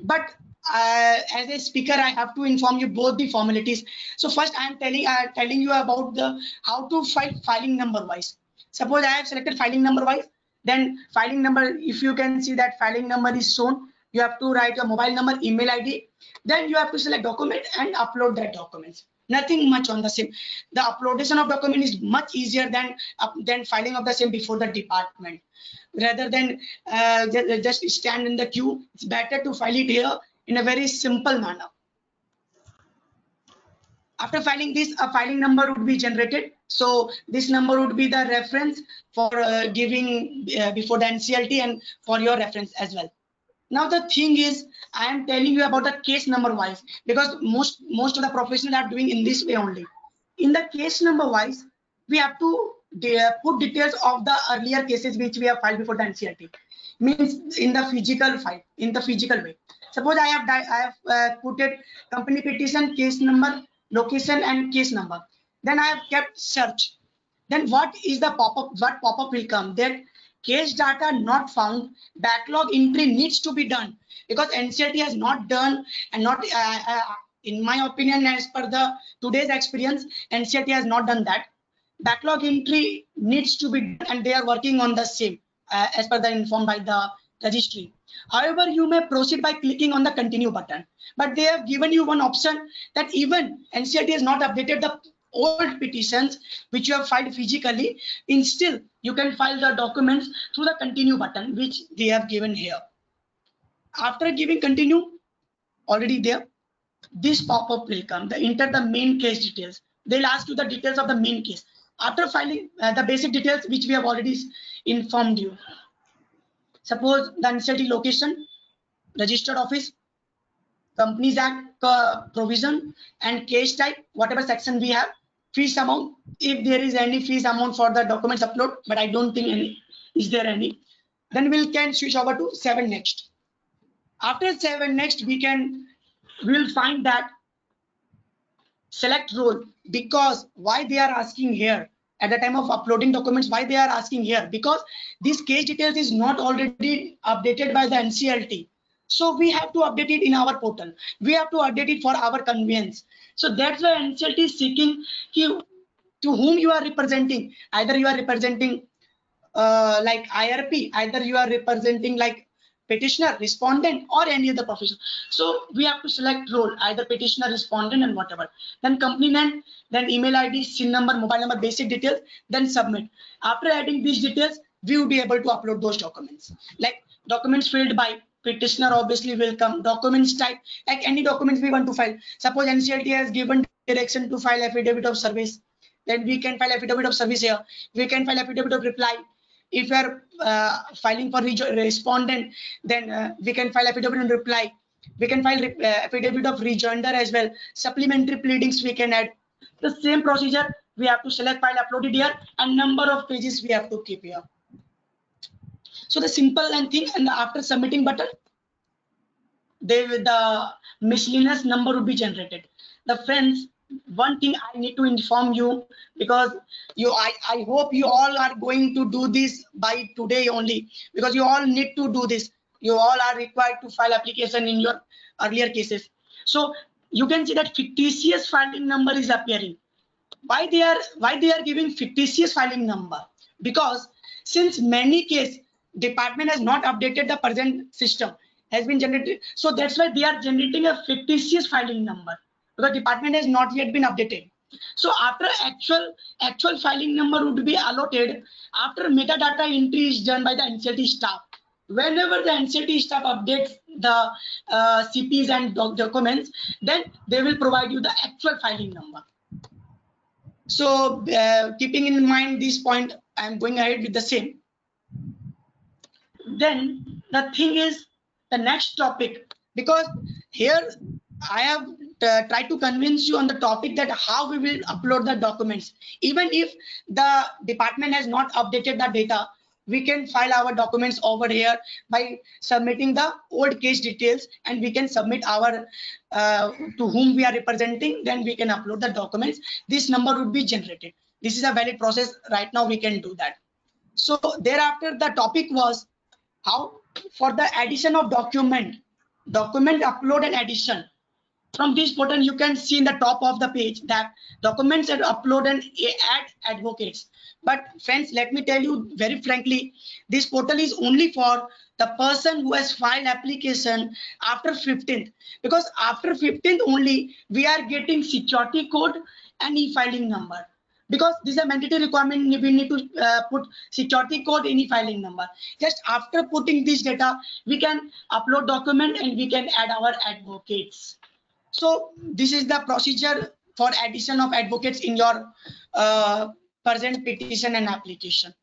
[SPEAKER 2] But as a speaker, I have to inform you both the formalities. So first I am telling you about the how to file filing number wise. Suppose I have selected filing number wise, then filing number, if you can see that filing number is shown, you have to write your mobile number, email ID, then you have to select document and upload that documents. Nothing much on the same. The uploadation of document is much easier than filing of the same before the department. Rather than just stand in the queue, it's better to file it here in a very simple manner. After filing this, a filing number would be generated. So this number would be the reference for giving before the NCLT and for your reference as well. Now the thing is, I am telling you about the case number wise, because most of the professionals are doing in this way only. In the case number wise, we have to put details of the earlier cases which we have filed before the NCLT. Means in the physical file, in the physical way. Suppose I have put it company petition, case number, location and case number. Then I have kept search. Then what is the pop-up? What pop-up will come? That case data not found, backlog entry needs to be done, because NCLT has not done, and not in my opinion, as per the today's experience, NCLT has not done that. Backlog entry needs to be done, and they are working on the same as per the informed by the registry. However, you may proceed by clicking on the continue button, but they have given you one option that even NCLT has not updated the old petitions which you have filed physically. Instead, you can file the documents through the continue button which they have given here. After giving continue, already there, this pop-up will come. They enter the main case details. They'll ask you the details of the main case. After filing the basic details which we have already informed you. Suppose the NCLT location, registered office, Companies Act provision, and case type, whatever section we have, fees amount, if there is any fees amount for the documents upload, but I don't think any is there any. Then we can switch over to 7 next. After 7 next, we'll find that select role, because why they are asking here at the time of uploading documents, why they are asking here, because this case details is not already updated by the NCLT. So we have to update it in our portal. We have to update it for our convenience. So that's why NCLT is seeking to whom you are representing. Either you are representing like IRP, either you are representing like petitioner, respondent, or any other profession. So we have to select role, either petitioner, respondent, and whatever. Then company name, then email ID, SIN number, mobile number, basic details, then submit. After adding these details, we will be able to upload those documents. Like documents filled by petitioner obviously will come. Documents type, like any documents we want to file. Suppose NCLT has given direction to file affidavit of service, then we can file affidavit of service here. We can file affidavit of reply. If you are filing for respondent, then we can file affidavit of reply. We can file affidavit of rejoinder as well. Supplementary pleadings we can add. The same procedure, we have to select file uploaded here, and number of pages we have to keep here. So the simple and thing, and after submitting button, the miscellaneous number will be generated. The friends, one thing I need to inform you, because I hope you all are going to do this by today only, because you all need to do this. You all are required to file application in your earlier cases. So you can see that fictitious filing number is appearing. Why they are giving fictitious filing number? Because since many case department has not updated the present system has been generated, so that's why they are generating a fictitious filing number, because department has not yet been updated. So after actual filing number would be allotted after metadata entry is done by the NCLT staff. Whenever the NCLT staff updates the CPs and documents, then they will provide you the actual filing number. So keeping in mind this point, I'm going ahead with the same. Then the thing is the next topic, because here I have tried to convince you on the topic that how we will upload the documents. Even if the department has not updated the data, we can file our documents over here by submitting the old case details, and we can submit our to whom we are representing, then we can upload the documents. This number would be generated. This is a valid process. Right now we can do that. So thereafter the topic was how for the addition of document upload and addition. From this portal you can see in the top of the page that documents are upload and add advocates. But friends, let me tell you very frankly, this portal is only for the person who has filed application after 15th, because after 15th only we are getting security code and e-filing number. Because this is a mandatory requirement, we need to put security code in e-filing number. Just after putting this data, we can upload document and we can add our advocates. So this is the procedure for addition of advocates in your present petition and application.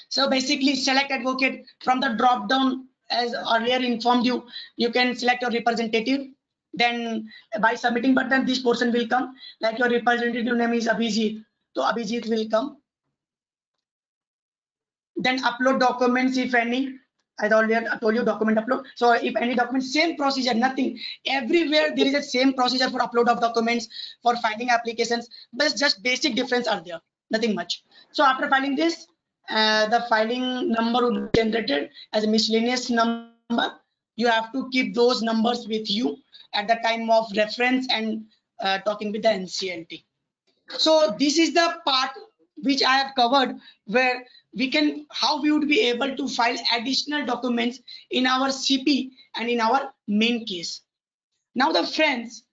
[SPEAKER 2] So basically select advocate from the drop down. As earlier informed you, you can select your representative. Then by submitting button, this person will come. Like your representative name is Abhijit, so Abhijit will come. Then upload documents if any. I already told you document upload. So if any document, same procedure, nothing. Everywhere there is a same procedure for upload of documents, for filing applications, but just basic difference are there, nothing much. So after filing this, the filing number will be generated as a miscellaneous number. You have to keep those numbers with you at the time of reference and talking with the NCLT. So this is the part which I have covered, where we can, how we would be able to file additional documents in our CP and in our main case. Now the friends,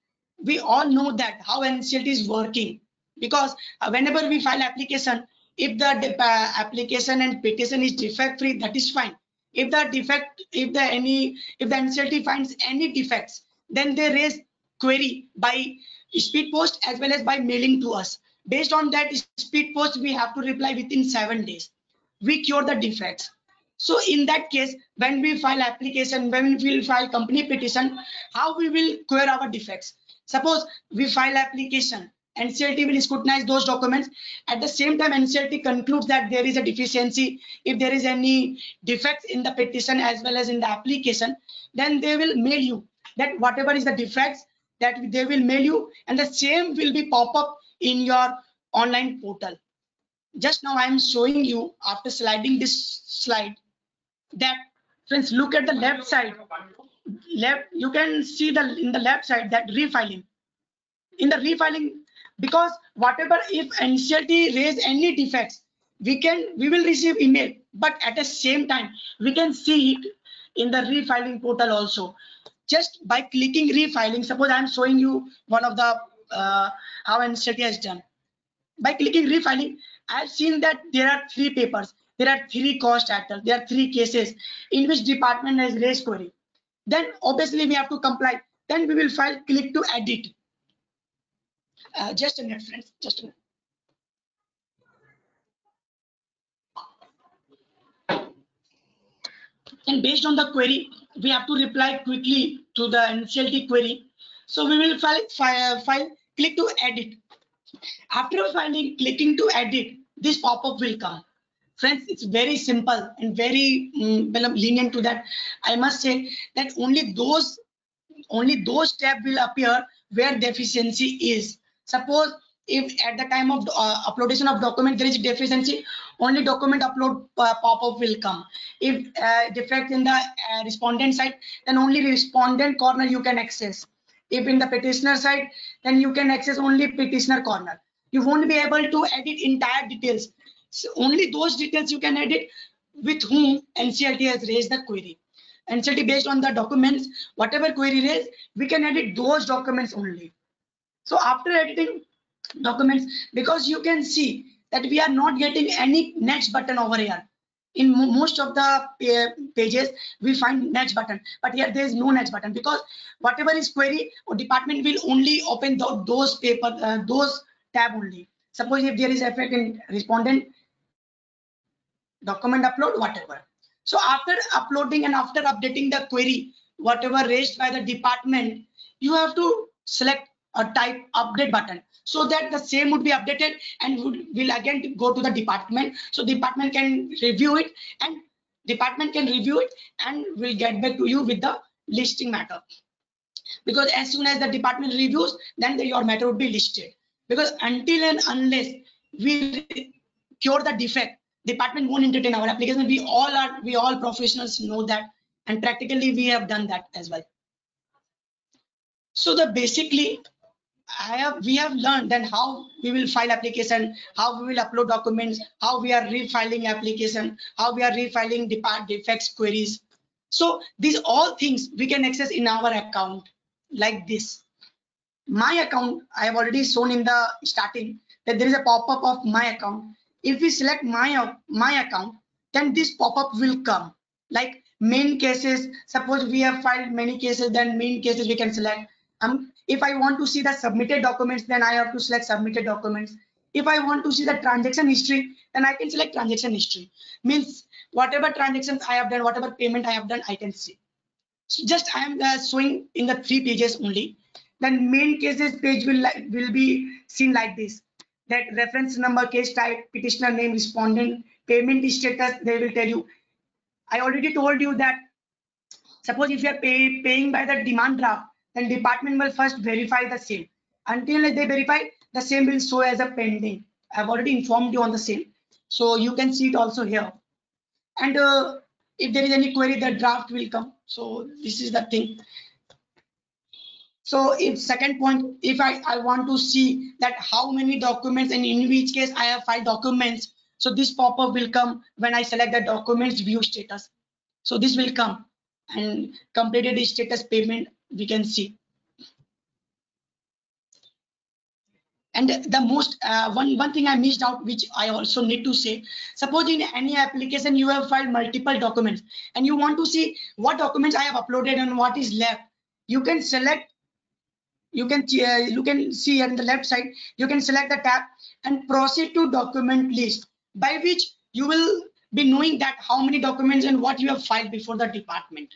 [SPEAKER 2] we all know that how NCLT is working, because whenever we file application, if the application and petition is defect free, that is fine. If the NCLT finds any defects, then they raise query by speed post as well as by mailing to us. Based on that speed post, we have to reply within 7 days. We cure the defects. So in that case, when we file application, when we will file company petition, how we will cure our defects? Suppose we file application, NCLT will scrutinize those documents. At the same time, NCLT concludes that there is a deficiency. If there is any defects in the petition as well as in the application, then they will mail you that whatever is the defects, that they will mail you, and the same will be pop up in your online portal. Just now I am showing you, after sliding this slide, that friends, look at the left side. You can see in the left side that refiling. In the refiling, because whatever, if NCLT raise any defects, we will receive email, but at the same time we can see it in the refiling portal also. Just by clicking refiling, suppose I am showing you one of the how NCLT has done. By clicking refiling, I have seen that there are 3 papers, there are 3 cost actors, there are 3 cases in which department has raised query. Then obviously we have to comply. Then we will file, click to edit. Just a minute, friends. Just a minute. And based on the query, we have to reply quickly to the NCLT query. So we will file, click to edit. After filing, clicking to edit, this pop-up will come. Friends, it's very simple and very lenient to that. I must say that only those tabs will appear where deficiency is. Suppose If at the time of uploadation of document there is deficiency, only document upload pop-up will come. If defect in the respondent side, then only respondent corner you can access. If in the petitioner side, then you can access only petitioner corner. You won't be able to edit entire details. So only those details you can edit with whom NCLT has raised the query. NCLT based on the documents, whatever query raised, we can edit those documents only. So after editing documents, because you can see that we are not getting any next button over here. In most of the pages we find next button, but here there is no next button, because whatever is query or department will only open those those tab only. Suppose if there is effect in respondent, document upload, whatever. So after uploading and after updating the query, whatever raised by the department, you have to select a type update button, so that the same would be updated and will again go to the department. So department can review it, and will get back to you with the listing matter. Because as soon as the department reviews, then your matter would be listed. Because until and unless we cure the defect, department won't entertain our application. We all professionals know that, and practically we have done that as well. So the basically we have learned then how we will file application, how we will upload documents, how we are refiling application, how we are refiling defects queries. So these all things we can access in our account like this. My account, I have already shown in the starting that there is a pop-up of my account. If we select my account, then this pop-up will come like main cases. Suppose we have filed many cases, then main cases we can select. If I want to see the submitted documents, then I have to select submitted documents. If I want to see the transaction history, then I can select transaction history. Means whatever transactions I have done, whatever payment I have done, I can see. So just I am showing in the 3 pages only. Then main cases page will be seen like this. That reference number, case type, petitioner name, respondent, payment status, they will tell you. I already told you that suppose if you are paying by the demand draft, then department will first verify the same. Until they verify, the same will show as a pending. I've already informed you on the same. So you can see it also here. And if there is any query, the draft will come. So this is the thing. So if second point, if I want to see that how many documents and in which case I have filed documents, so this pop-up will come when I select the documents view status. So this will come and completed status payment we can see. And the most one thing I missed out, which I also need to say, suppose in any application you have filed multiple documents and you want to see what documents I have uploaded and what is left, you can select, you can see on the left side, you can select the tab and proceed to document list, by which you will be knowing that how many documents and what you have filed before the department.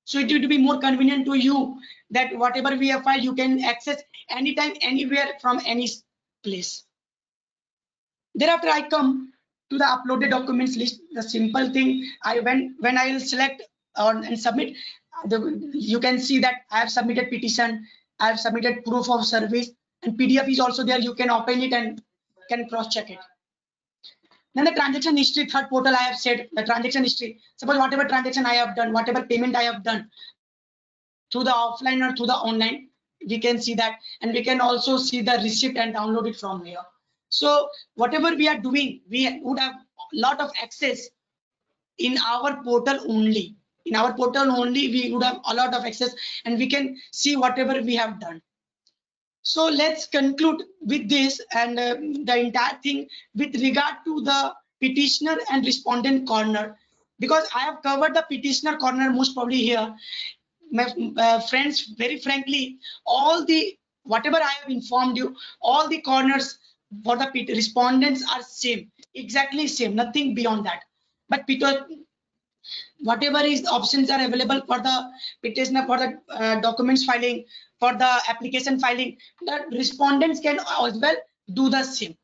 [SPEAKER 2] So it will be more convenient to you that whatever we have filed, you can access anytime, anywhere, from any place. Thereafter, I come to the uploaded documents list. The simple thing, when I will select and submit, you can see that I have submitted petition, I have submitted proof of service, and PDF is also there. You can open it and can cross check it. Then the transaction history, third portal, I have said the transaction history. Suppose whatever transaction I have done, whatever payment I have done through the offline or through the online, we can see that, and we can also see the receipt and download it from here. So whatever we are doing, we would have a lot of access in our portal only. In our portal only, we would have a lot of access and we can see whatever we have done. So let's conclude with this and the entire thing with regard to the petitioner and respondent corner, because I have covered the petitioner corner most probably here. My friends, very frankly, all the whatever I have informed you, all the corners for the respondents are same, exactly same, nothing beyond that. But because whatever is options are available for the petitioner, for the documents filing, for the application filing, the respondents can as well do the same.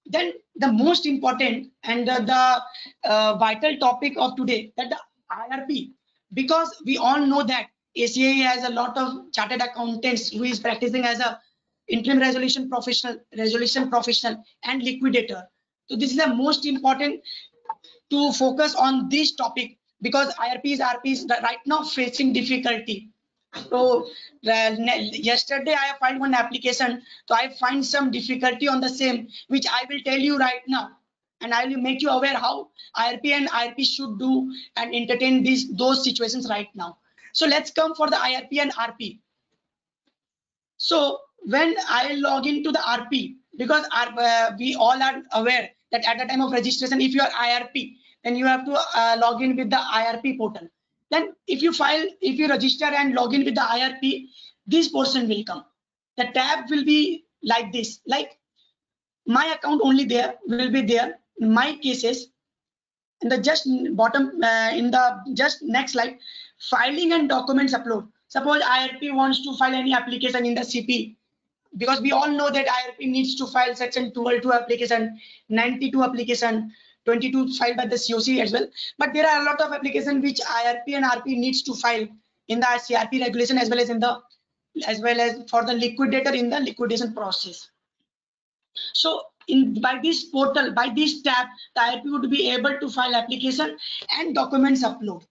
[SPEAKER 2] Then the most important and the vital topic of today, that the IRP, because we all know that ACAE has a lot of chartered accountants who is practicing as a interim resolution professional, and liquidator. So this is the most important to focus on this topic, because RPs right now facing difficulty. So yesterday I have filed one application, so I find some difficulty on the same, which I will tell you right now, and I will make you aware how IRP and IRP should do and entertain those situations right now. So let's come for the IRP and RP. So when I log into the RP, because we all are aware that at the time of registration, if you are IRP, then you have to log in with the IRP portal. Then if you register and log in with the IRP, this portion will come. The tab will be like this, like my account only there will be there, my cases, in the just bottom in the just next slide, filing and documents upload. Suppose IRP wants to file any application in the CP, because we all know that IRP needs to file section 12 application, 92 application, 22 filed by the COC as well. But there are a lot of applications which IRP and RP needs to file in the CRP regulation, as well as for the liquidator in the liquidation process. So by this portal, by this tab, the IRP would be able to file application and documents upload.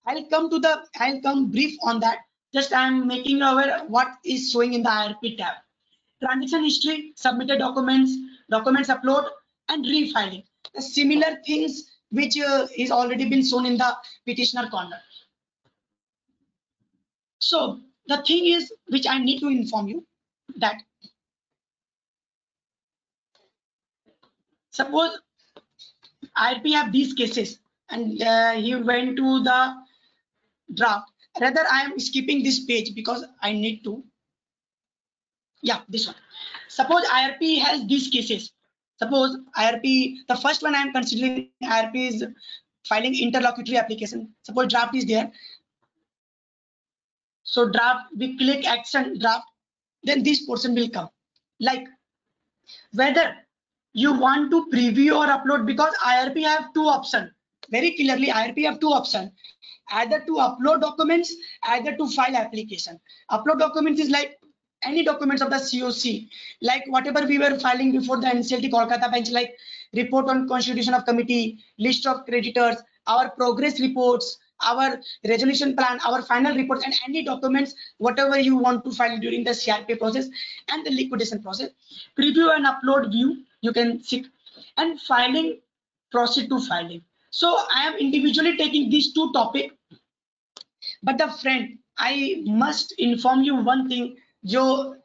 [SPEAKER 2] I'll come brief on that. Just I am making aware what is showing in the IRP tab. Transaction history, submitted documents, documents upload, and refiling. The similar things which is already been shown in the petitioner corner. So the thing is, which I need to inform you, that suppose IRP have these cases and he went to the draft. Rather, I am skipping this page because I need to. Yeah, this one. Suppose IRP has these cases. Suppose IRP, the first one I am considering IRP is filing interlocutory application. Suppose draft is there. So draft, we click action draft, then this portion will come. Like whether you want to preview or upload, because IRP have two options. Very clearly, IRP have two options. Either to upload documents, either to file application. Upload documents is like any documents of the COC, like whatever we were filing before the NCLT Kolkata bench, like report on constitution of committee, list of creditors, our progress reports, our resolution plan, our final reports, and any documents, whatever you want to file during the CRP process and the liquidation process. Preview and upload view, you can see, and filing, proceed to filing. So I am individually taking these two topics. But the friend, I must inform you one thing, जो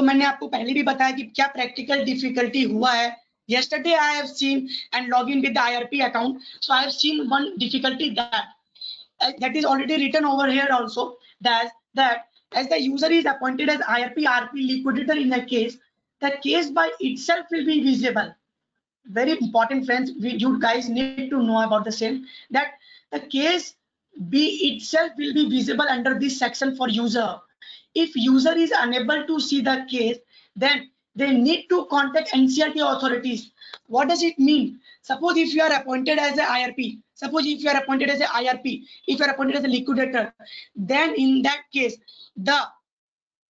[SPEAKER 2] मैंने आपको पहले भी बताया कि क्या practical difficulty हुआ है. Yesterday I have seen and log in with the IRP account. So I have seen one difficulty that is already written over here also, that as the user is appointed as IRP RP liquidator in a case, the case by itself will be visible. Very important, friends, you guys need to know about the same, that the case B itself will be visible under this section for user. If user is unable to see the case, then they need to contact NCLT authorities. What does it mean? Suppose if you are appointed as an IRP, suppose if you are appointed as an IRP, if you are appointed as a liquidator, then in that case, the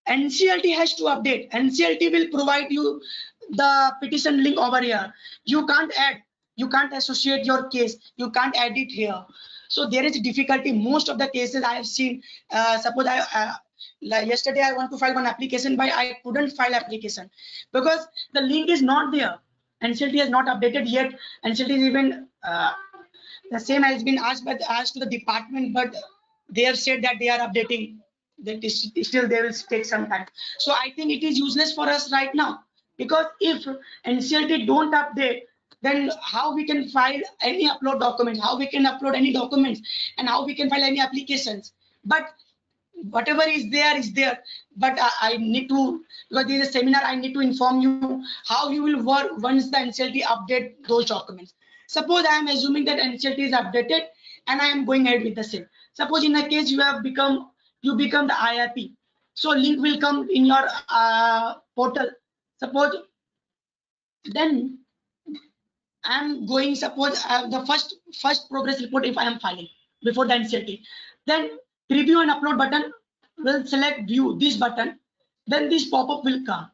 [SPEAKER 2] NCLT has to update. NCLT will provide you the petition link over here. You can't add, you can't associate your case, you can't add it here. So there is difficulty. Most of the cases I have seen, suppose like yesterday I want to file one application, but I couldn't file application because the link is not there. NCLT has not updated yet. NCLT is even the same has been asked to the department, but they have said that they are updating. That is still they will take some time. So I think it is useless for us right now, because if NCLT don't update, then how we can file any upload documents, how we can upload any documents, and how we can file any applications. But whatever is there. But I need to, because there is a seminar, I need to inform you how you will work once the NCLT update those documents. Suppose I am assuming that NCLT is updated and I am going ahead with the same. Suppose in a case you become the IRP, so link will come in your portal. Suppose then I am going, suppose the first progress report, if I am filing before the NCLT, then preview and upload button will select view, this button. then this pop-up will come.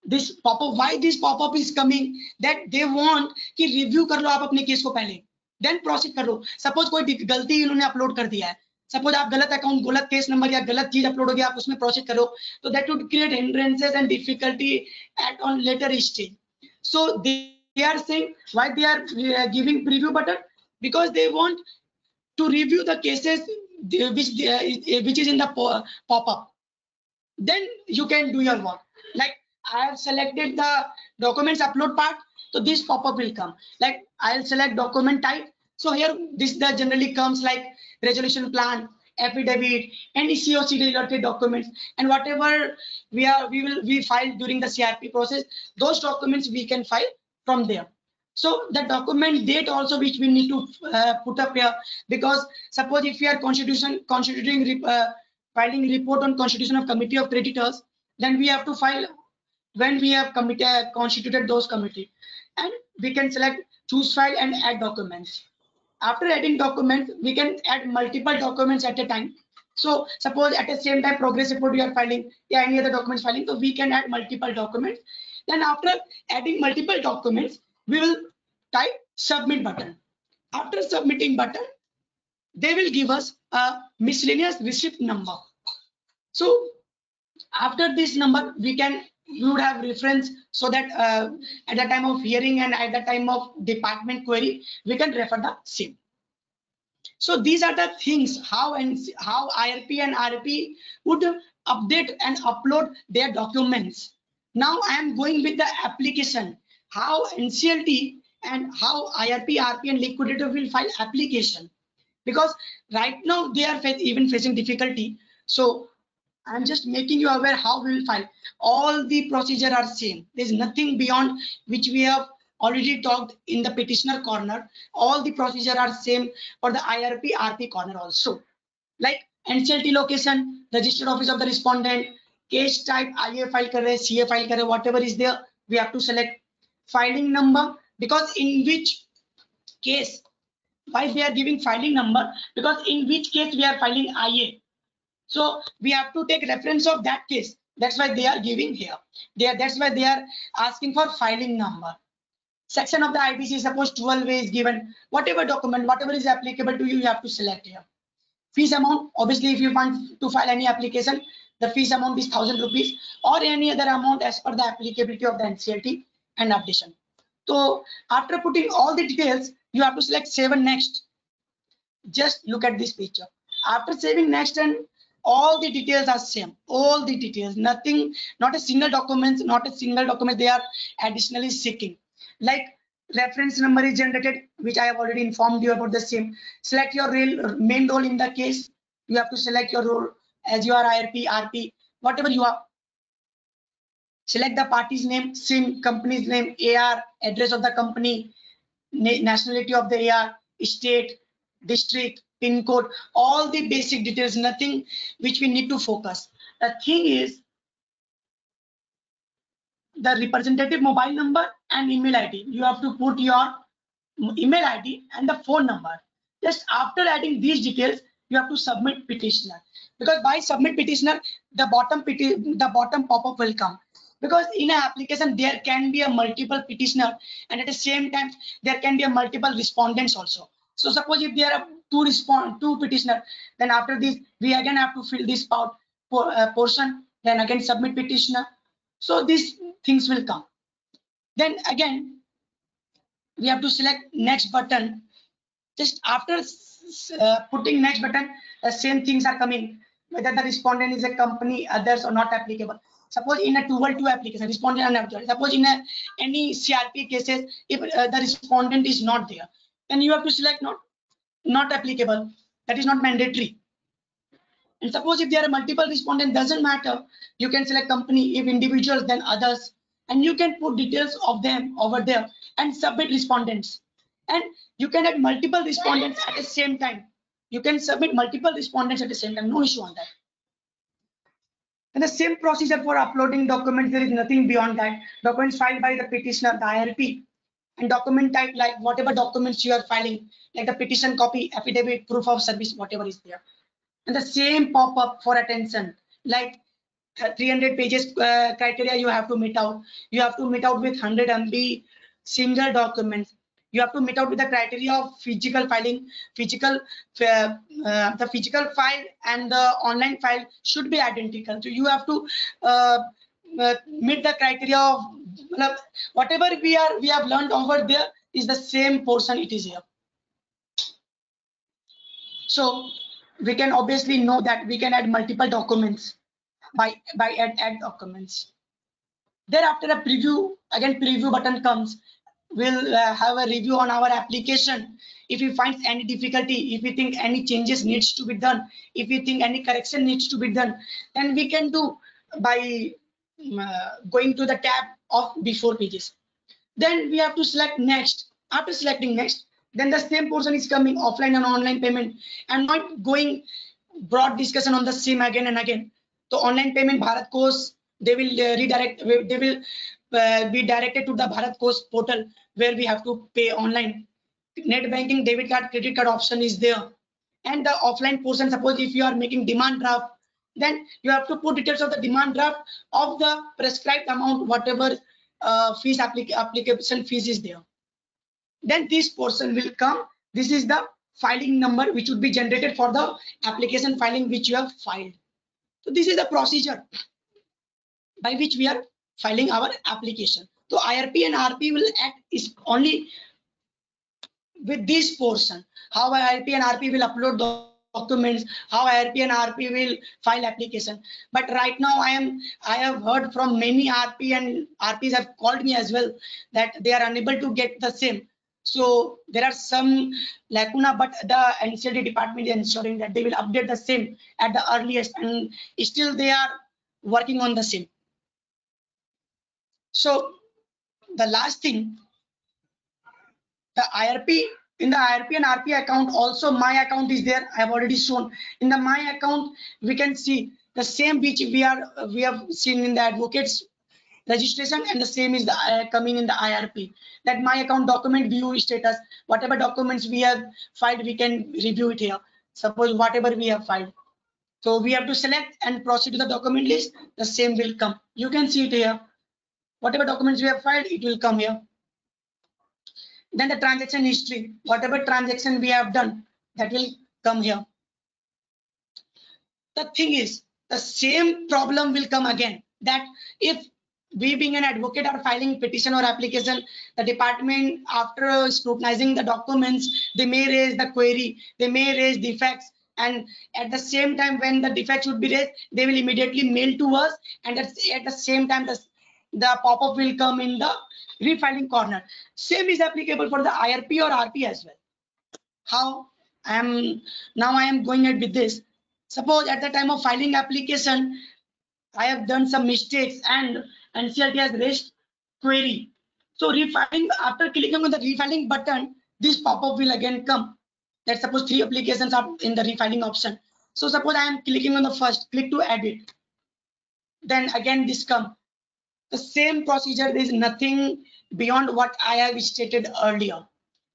[SPEAKER 2] This pop-up, why this pop-up is coming, that they want कि review कर लो आप अपने case को पहले, then proceed कर लो. Suppose कोई गलती इन्होंने अपलोड कर दिया है, सपोज आप गलत अकाउंट, गलत केस नंबर या गलत चीज अपलोड हो गया, आप उसमें प्रोसेस करो, तो that would create hindrances and difficulty at on later stage. So they are saying why they are giving preview button, because they want to review the cases which is in the pop-up. Then you can do your work. Like I have selected the documents upload part, so this pop-up will come. Like I'll select document type. So here this that generally comes like resolution plan, affidavit, any COC related documents, and whatever we file during the CRP process, those documents we can file from there. So the document date also which we need to put up here, because suppose if we are constituting filing report on constitution of committee of creditors, then we have to file when we have constituted those committee, and we can select choose file and add documents. After adding documents, we can add multiple documents at a time. So suppose at the same time progress report we are filing, yeah, any other documents filing, so we can add multiple documents. Then after adding multiple documents, we will type submit button. After submitting button, they will give us a miscellaneous receipt number. So after this number, we would have reference, so that at the time of hearing and at the time of department query, we can refer the same. So these are the things how IRP and RP would update and upload their documents. Now I am going with the application, how NCLT and how IRP, RP and liquidator will file application, because right now they are even facing difficulty. So I'm just making you aware how we will file. All the procedure are same. There's nothing beyond which we have already talked in the petitioner corner. All the procedure are same for the IRP, RP corner also. Like NCLT location, registered office of the respondent, case type, IA file kar rahe, CA file kar rahe, whatever is there, we have to select filing number, because in which case, why they are giving filing number, because in which case we are filing IA. So we have to take reference of that case. That's why they are giving here. That's why they are asking for filing number. Section of the IBC, suppose 12 is given. Whatever document, whatever is applicable to you, you have to select here. Fees amount, obviously, if you want to file any application, the fees amount is 1,000 rupees or any other amount as per the applicability of the NCLT and updation. So after putting all the details, you have to select save and next. Just look at this picture. After saving next, and all the details are same, all the details, nothing, not a single document they are additionally seeking. Like reference number is generated, which I have already informed you about the same. Select your main role in the case. You have to select your role as your IRP, RP, whatever you are. Select the party's name, SIM, company's name, AR, address of the company, nationality of the AR, state, district, pin code, all the basic details, nothing which we need to focus. The thing is the representative mobile number and email ID. You have to put your email ID and the phone number. Just after adding these details, you have to submit petitioner, because by submit petitioner, the bottom pop-up will come. Because in an application there can be a multiple petitioner, and at the same time there can be a multiple respondents also. So suppose if there are two petitioner, then after this we again have to fill this portion, then again submit petitioner. So these things will come. Then again we have to select next button. Just after putting next button, the same things are coming, whether the respondent is a company, others or not applicable. Suppose in a 212 application, respondent unavailable. Suppose in any CRP cases, if the respondent is not there, then you have to select not applicable. That is not mandatory. And suppose if there are multiple respondents, doesn't matter. You can select company. If individuals, then others. And you can put details of them over there and submit respondents. And you can have multiple respondents at the same time. You can submit multiple respondents at the same time. No issue on that. And the same procedure for uploading documents, there is nothing beyond that. Documents filed by the petitioner, the IRP, and document type, like whatever documents you are filing, like the petition copy, affidavit, proof of service, whatever is there. And the same pop-up for attention. like 300 pages criteria you have to meet out. You have to meet out with 100 MB single documents. You have to meet out with the criteria of physical filing. The physical file and the online file should be identical. So you have to meet the criteria of whatever we have learned over there is the same portion it is here. So we can obviously know that we can add multiple documents by add documents. Thereafter a preview, again preview button comes. We'll have a review on our application. If we find any difficulty, if we think any changes needs to be done, if we think any correction needs to be done, then we can do by going to the tab of before pages. Then we have to select next. After selecting next, then the same portion is coming, offline and online payment. I'm not going broad discussion on the same again and again. So online payment Bharat Kosh, they will redirect, they will be directed to the Bharat Kosh portal where we have to pay online. Net banking, debit card, credit card option is there. And the offline portion, suppose if you are making demand draft, then you have to put details of the demand draft of the prescribed amount, whatever fees application fees is there. Then this portion will come. This is the filing number which would be generated for the application filing which you have filed. So this is the procedure by which we are filing our application. So IRP and RP will act is only with this portion. How IRP and RP will upload documents, how IRP and RP will file application. But right now I have heard from many RP and RPs have called me as well that they are unable to get the same. So there are some lacuna, but the NCLT department is ensuring that they will update the same at the earliest, and still they are working on the same. So the last thing, the IRP, in the IRP and RP account also my account is there. I have already shown in the my account. We can see the same which we have seen in the advocates registration, and the same is the coming in the IRP. That my account document view status, whatever documents we have filed, we can review it here. Suppose whatever we have filed, so we have to select and proceed to the document list. The same will come. You can see it here. Whatever documents we have filed, it will come here. Then the transaction history, whatever transaction we have done, that will come here. The thing is, the same problem will come again, that if we being an advocate are filing petition or application, the department after scrutinizing the documents, they may raise the query, they may raise defects, and at the same time when the defects would be raised, they will immediately mail to us, and at the same time the pop-up will come in the refiling corner. Same is applicable for the IRP or RP as well. How I am going ahead with this. Suppose at the time of filing application, I have done some mistakes and NCLT has raised query. So refiling, after clicking on the refiling button, this pop-up will again come. Let's suppose 3 applications are in the refiling option. So suppose I am clicking on the first, click to edit. Then again this come. The same procedure, there is nothing beyond what I have stated earlier.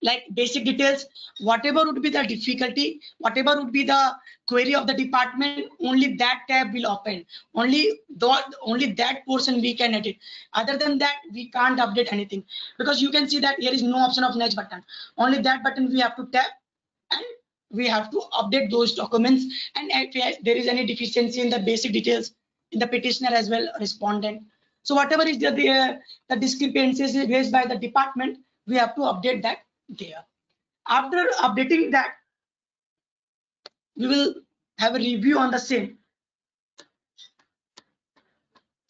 [SPEAKER 2] Like basic details, whatever would be the difficulty, whatever would be the query of the department, only that tab will open. Only that portion we can edit. Other than that, we can't update anything, because you can see that here is no option of next button. Only that button we have to tap, and we have to update those documents. And if there is any deficiency in the basic details in the petitioner as well, respondent. So whatever is the discrepancies raised by the department, we have to update that there. After updating that, we will have a review on the same.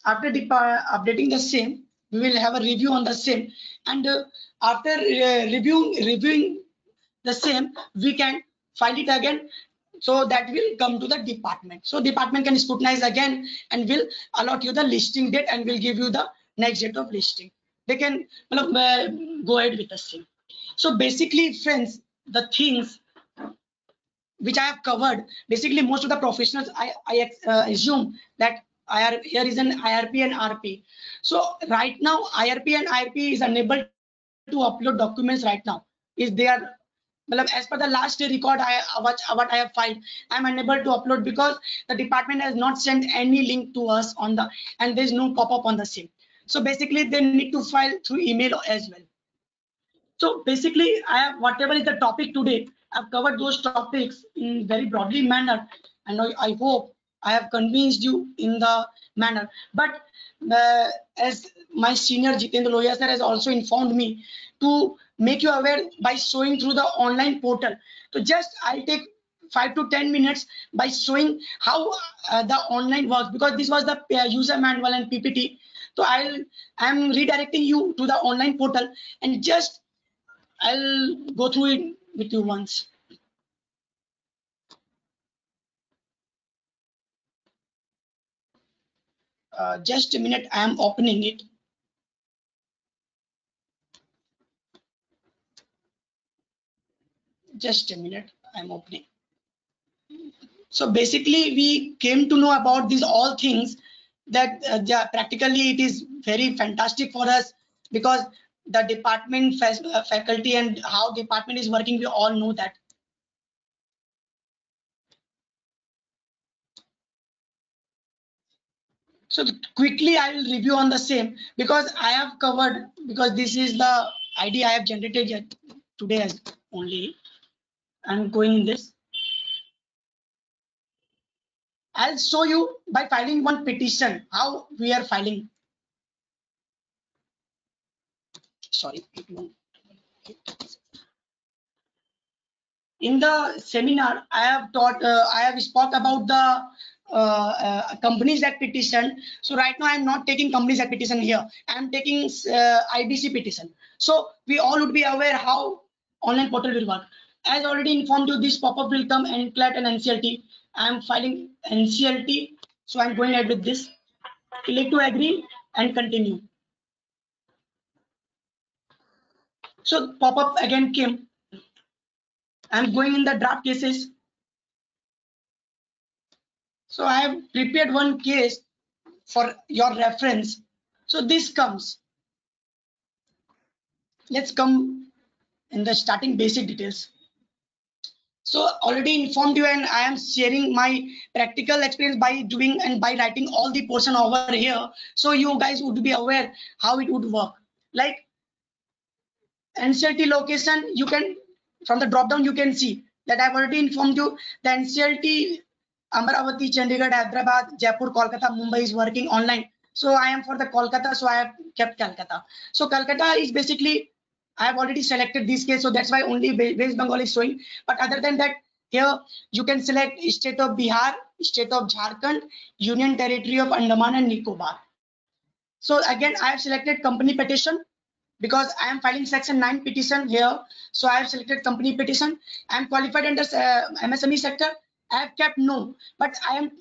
[SPEAKER 2] After updating the same, we will have a review on the same, and after reviewing the same, we can file it again. So that will come to the department. So department can scrutinize again and will allot you the listing date and will give you the next date of listing. They can go ahead with the same. So basically, friends, the things which I have covered, basically most of the professionals, I assume that here is an IRP and RP. So right now, IRP and IRP is unable to upload documents right now. Is they are as per the last record what I have filed, I am unable to upload because the department has not sent any link to us on the, and there's no pop-up on the same. So basically they need to file through email as well. So basically I have, whatever is the topic today, I've covered those topics in very broadly manner, and I hope I have convinced you in the manner. But as my senior Jitendra Lohia sir has also informed me to make you aware by showing through the online portal. So just I'll take 5 to 10 minutes by showing how the online works, because this was the user manual and PPT. So I'm redirecting you to the online portal, and just I'll go through it with you once. Just a minute, I am opening it. Just a minute, I'm opening. So basically, we came to know about these all things that practically it is very fantastic for us, because the department faculty and how department is working, we all know that. So quickly I will review on the same, because I have covered, because this is the ID I have generated yet today as only. I'm going in this. I'll show you by filing one petition how we are filing. Sorry, it won't. In the seminar, I have taught, I have spoke about the Companies Act petition. So right now I'm not taking Companies Act petition here. I'm taking IBC petition. So we all would be aware how online portal will work. As already informed you, this pop-up will come NCLAT and NCLT. I'm filing NCLT. So I'm going ahead with this. Click to agree and continue. So pop-up again came. I'm going in the draft cases. So I have prepared one case for your reference. So this comes. Let's come in the starting basic details. So already informed you, and I am sharing my practical experience by doing and by writing all the portion over here. So you guys would be aware how it would work. Like NCLT location, you can, from the drop down you can see that I've already informed you the NCLT Amaravati, Chandigarh, Hyderabad, Jaipur, Kolkata, Mumbai is working online. So I am for the Kolkata, so I have kept Calcutta. So Calcutta is basically, I have already selected this case, so that's why only West Bengal is showing. But other than that, here you can select state of Bihar, state of Jharkhand, Union Territory of Andaman and Nicobar. So again, I have selected company petition, because I am filing section 9 petition here. So I have selected company petition. I am qualified under MSME sector. I have kept no, but I am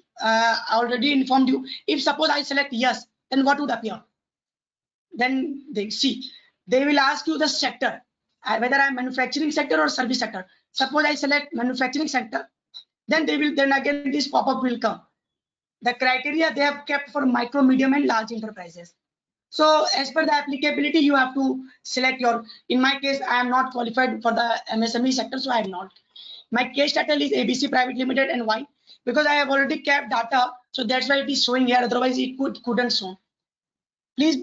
[SPEAKER 2] already informed you. If suppose I select yes, then what would appear? Then they will ask you the sector, whether I am manufacturing sector or service sector. Suppose I select manufacturing sector, then then again this pop-up will come. The criteria they have kept for micro, medium and large enterprises. So as per the applicability, you have to select your, in my case, I am not qualified for the MSME sector, so I am not. My case title is ABC Private Limited, and why? Because I have already kept data, so that's why it is showing here, otherwise it couldn't show. Please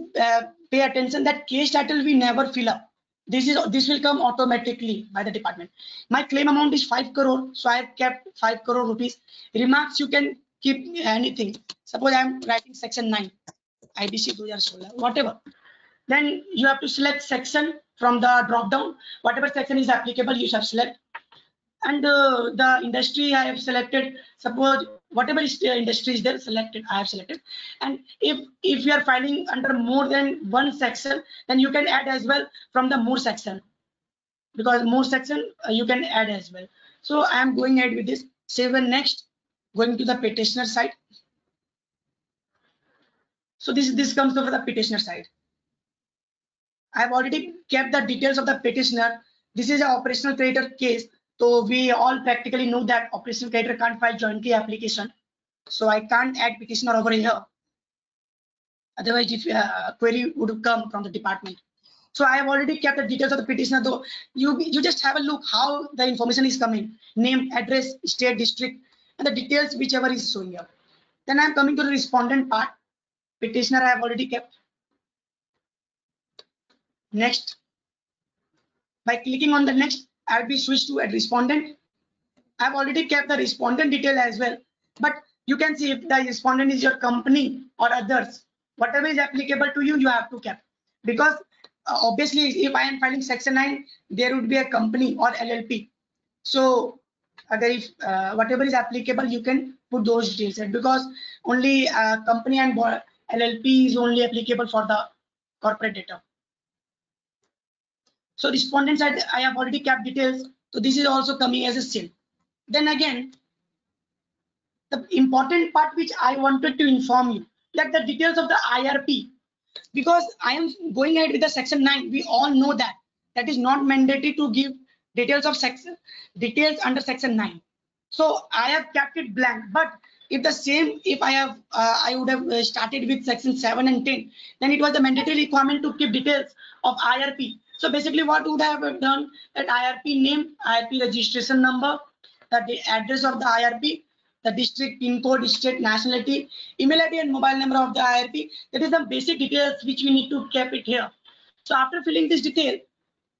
[SPEAKER 2] pay attention that case title we never fill up. This will come automatically by the department. My claim amount is 5 crore, so I have kept 5 crore rupees. Remarks you can keep anything. Suppose I am writing section 9. IBC 2016, whatever. Then you have to select section from the drop down. Whatever section is applicable, you should select. And the industry I have selected. Suppose whatever industry is there selected, I have selected. And if you are filing under more than one section, then you can add as well from the more section, because more section you can add as well. So I am going ahead with this. Save and next. Going to the petitioner side. So this comes over the petitioner side. I've already kept the details of the petitioner. This is an operational creditor case. So we all practically know that operational creditor can't file jointly application. So I can't add petitioner over here. Otherwise, if query would come from the department. So I have already kept the details of the petitioner. Though you just have a look how the information is coming: name, address, state, district, and the details whichever is showing here. Then I'm coming to the respondent part. Petitioner I have already kept. Next, by clicking on the next, I'll be switched to a respondent. I've already kept the respondent detail as well, but you can see if the respondent is your company or others, whatever is applicable to you, you have to keep, because obviously if I am filing section 9, there would be a company or LLP. So if whatever is applicable, you can put those details in, because only company and LLP is only applicable for the corporate data. So respondent side, I have already kept details. So this is also coming as a seal. Then again, the important part which I wanted to inform you, that the details of the IRP, because I am going ahead with the section 9, we all know that that is not mandatory to give details of section details under section 9. So I have kept it blank. But if the same, if I have I would have started with section 7 and 10, then it was the mandatory requirement to keep details of IRP. So basically what would I have done, that IRP name, IRP registration number, the address of the IRP, the district, pin code, state, nationality, email ID and mobile number of the IRP. That is the basic details which we need to keep it here. So after filling this detail,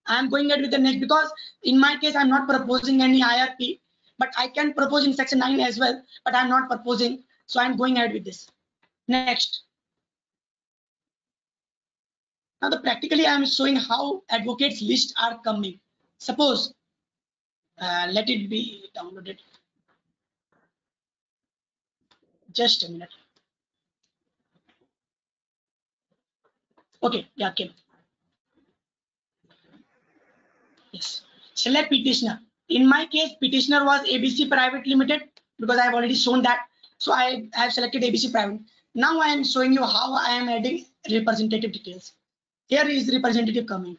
[SPEAKER 2] I am going ahead with the next, because in my case I'm not proposing any IRP, but I can propose in section 9 as well, but I'm not proposing, so I'm going ahead with this. Next. Now practically I'm showing how advocates list are coming. Suppose let it be downloaded. Just a minute. Okay, yeah, okay. Yes. Select petitioner. In my case, petitioner was ABC Private Limited, because I have already shown that. So I have selected ABC Private. Now I am showing you how I am adding representative details. Here is representative coming.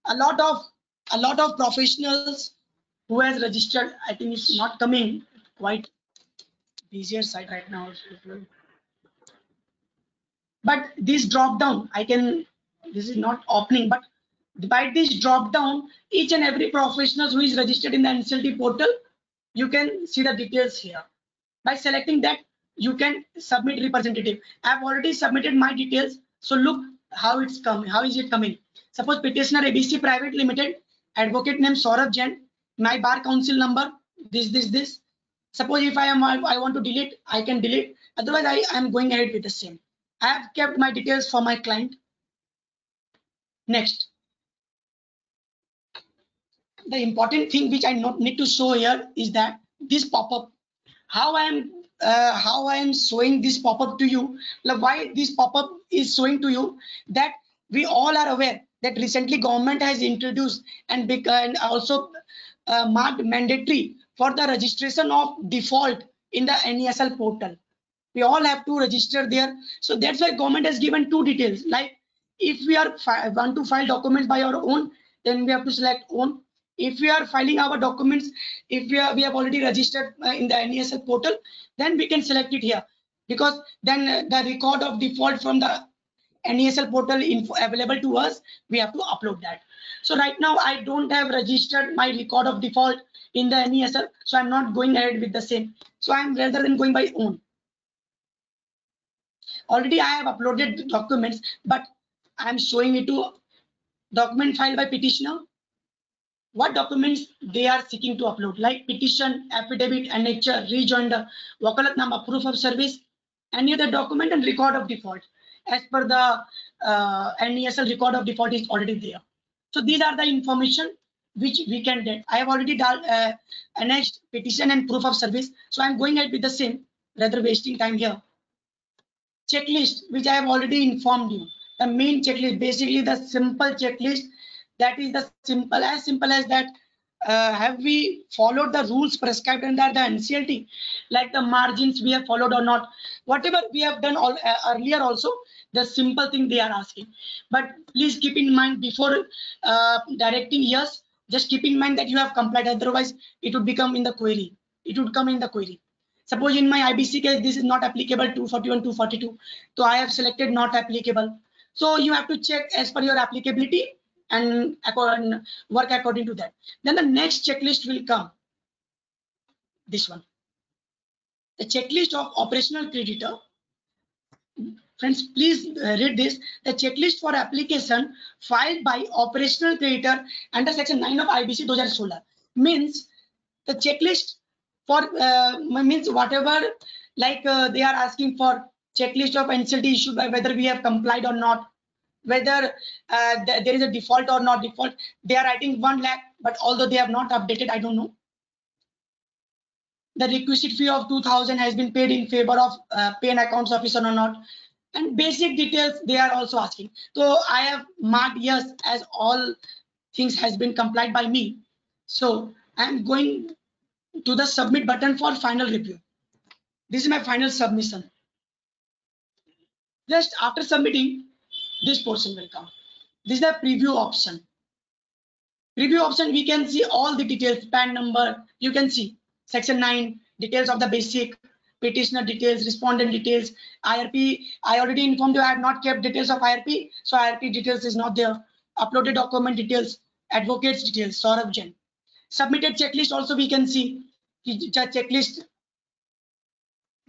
[SPEAKER 2] A lot of professionals who has registered, I think it's not coming, quite busier site right now. But this drop down, this is not opening, but by this drop down, each and every professional who is registered in the NCLT portal, you can see the details here. By selecting that, you can submit representative. I've already submitted my details. So look how it's coming. How is it coming? Suppose petitioner ABC Private Limited, advocate name Saurabh Jain, my bar council number, this. Suppose if I want to delete, I can delete. Otherwise, I am going ahead with the same. I have kept my details for my client. Next. The important thing which I need to show here is that this pop-up, how I am showing this pop-up to you, like why this pop-up is showing to you, that we all are aware that recently government has introduced and also marked mandatory for the registration of default in the NESL portal. We all have to register there. So that's why government has given two details, like if we are want to file documents by our own, then we have to select own. If we are filing our documents, if we have already registered in the NESL portal, then we can select it here, because then the record of default from the NESL portal info available to us, we have to upload that. So right now I don't have registered my record of default in the NESL, so I'm not going ahead with the same. So I'm rather than going by own. Already I have uploaded the documents, but I'm showing it to document filed by petitioner. What documents they are seeking to upload, like petition, affidavit, annexure, rejoinder, wakalatnama, proof of service, any other document, and record of default. As per the NESL, record of default is already there. So these are the information which we can get. I have already done annexed petition and proof of service. So I'm going ahead with the same, rather wasting time here. Checklist, which I have already informed you. The main checklist, basically the simple checklist, that is the simple as that. Have we followed the rules prescribed under the NCLT, like the margins we have followed or not? Whatever we have done earlier also, the simple thing they are asking. But please keep in mind before directing yes, just keep in mind that you have complied. Otherwise, it would become in the query. It would come in the query. Suppose in my IBC case, this is not applicable 241, 242. So I have selected not applicable. So you have to check as per your applicability and work according to that. Then the next checklist will come, this one, the checklist of operational creditor. Friends, please read this. The checklist for application filed by operational creditor under section 9 of IBC 2016 means the checklist for means whatever, like they are asking for checklist of NCLT issued by whether we have complied or not, whether there is a default or not default. They are writing 1 lakh, but although they have not updated, I don't know. The requisite fee of 2000 has been paid in favor of pay and accounts officer or not, and basic details they are also asking. So I have marked yes as all things has been complied by me. So I'm going to the submit button for final review. This is my final submission. Just after submitting, this portion will come. This is the preview option. Preview option, we can see all the details, PAN number, you can see section 9, details of the basic, petitioner details, respondent details, IRP. I already informed you I have not kept details of IRP, so IRP details is not there. Uploaded document details, advocates details, Saurabh Jain. Submitted checklist also we can see, checklist,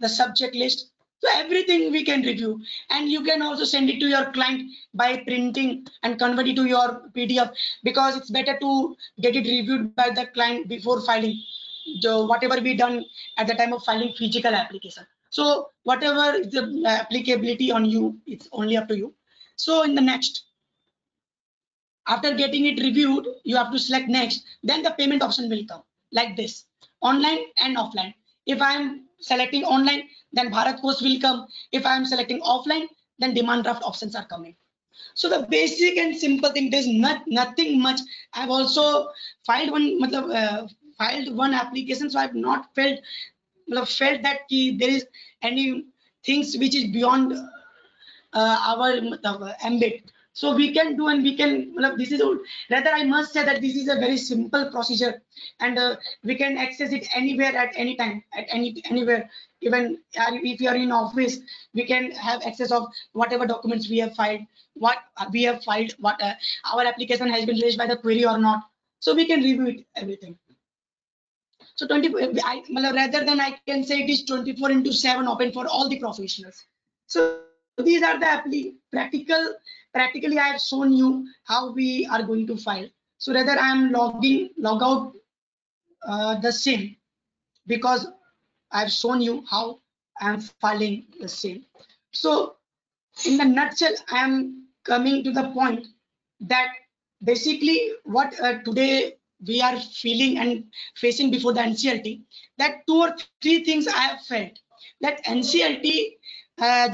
[SPEAKER 2] the sub checklist. So everything we can review, and you can also send it to your client by printing and convert it to your PDF, because it's better to get it reviewed by the client before filing whatever we done at the time of filing physical application. So whatever is the applicability on you, it's only up to you. So in the next, after getting it reviewed, you have to select next, then the payment option will come like this, online and offline. If I am selecting online, then Bharat Post will come. If I am selecting offline, then demand draft options are coming. So the basic and simple thing, there's nothing much. I've also filed one application, so I've not felt that there is any things which is beyond our ambit. So we can do, and we can, this is rather, I must say that this is a very simple procedure, and we can access it anywhere at any time, at anywhere. Even if you are in office, we can have access of whatever documents we have filed, what our application has been raised by the query or not. So we can review it, everything. So rather than I can say it is 24/7 open for all the professionals. So these are the practically I have shown you how we are going to file. So rather I am log out the same, because I've shown you how I am filing the same. So in the nutshell, I am coming to the point that basically what today we are feeling and facing before the NCLT, that 2 or 3 things I have felt. That NCLT,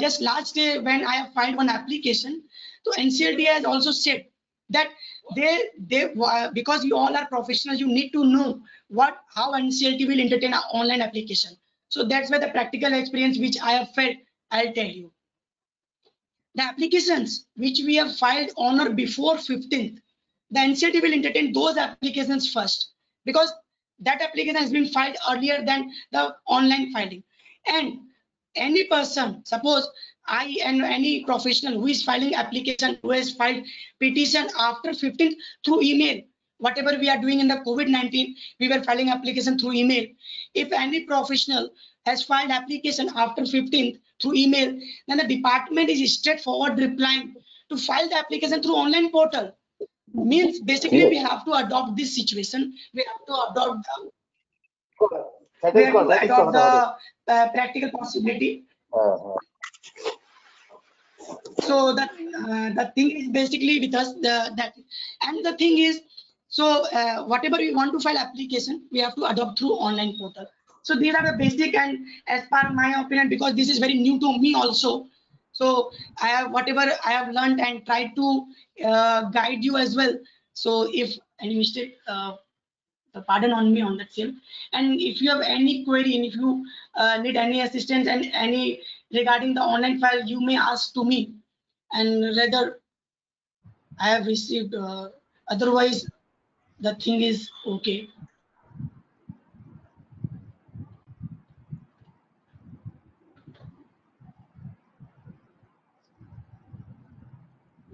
[SPEAKER 2] just last day when I have filed one application, so NCLT has also said that because you all are professionals, you need to know how NCLT will entertain an online application. So that's where the practical experience which I have felt, I'll tell you. The applications which we have filed on or before 15th, the NCLT will entertain those applications first, because that application has been filed earlier than the online filing. And any person, suppose I and any professional who is filing application, who has filed petition after 15th through email, whatever we are doing in the COVID-19, we were filing application through email. If any professional has filed application after 15th through email, then the department is straightforward replying to file the application through online portal. Means basically we have to adopt this situation. We have to adopt the practical possibility. So that the thing is basically with us, and the thing is, so whatever we want to file application, we have to adopt through online portal. So these are the basic, and as per my opinion, because this is very new to me also, so I have whatever I have learned and tried to guide you as well. So if any mistake, pardon on me on that same. And if you have any query, and if you need any assistance and any regarding the online file, you may ask to me, and rather I have received, otherwise the thing is okay.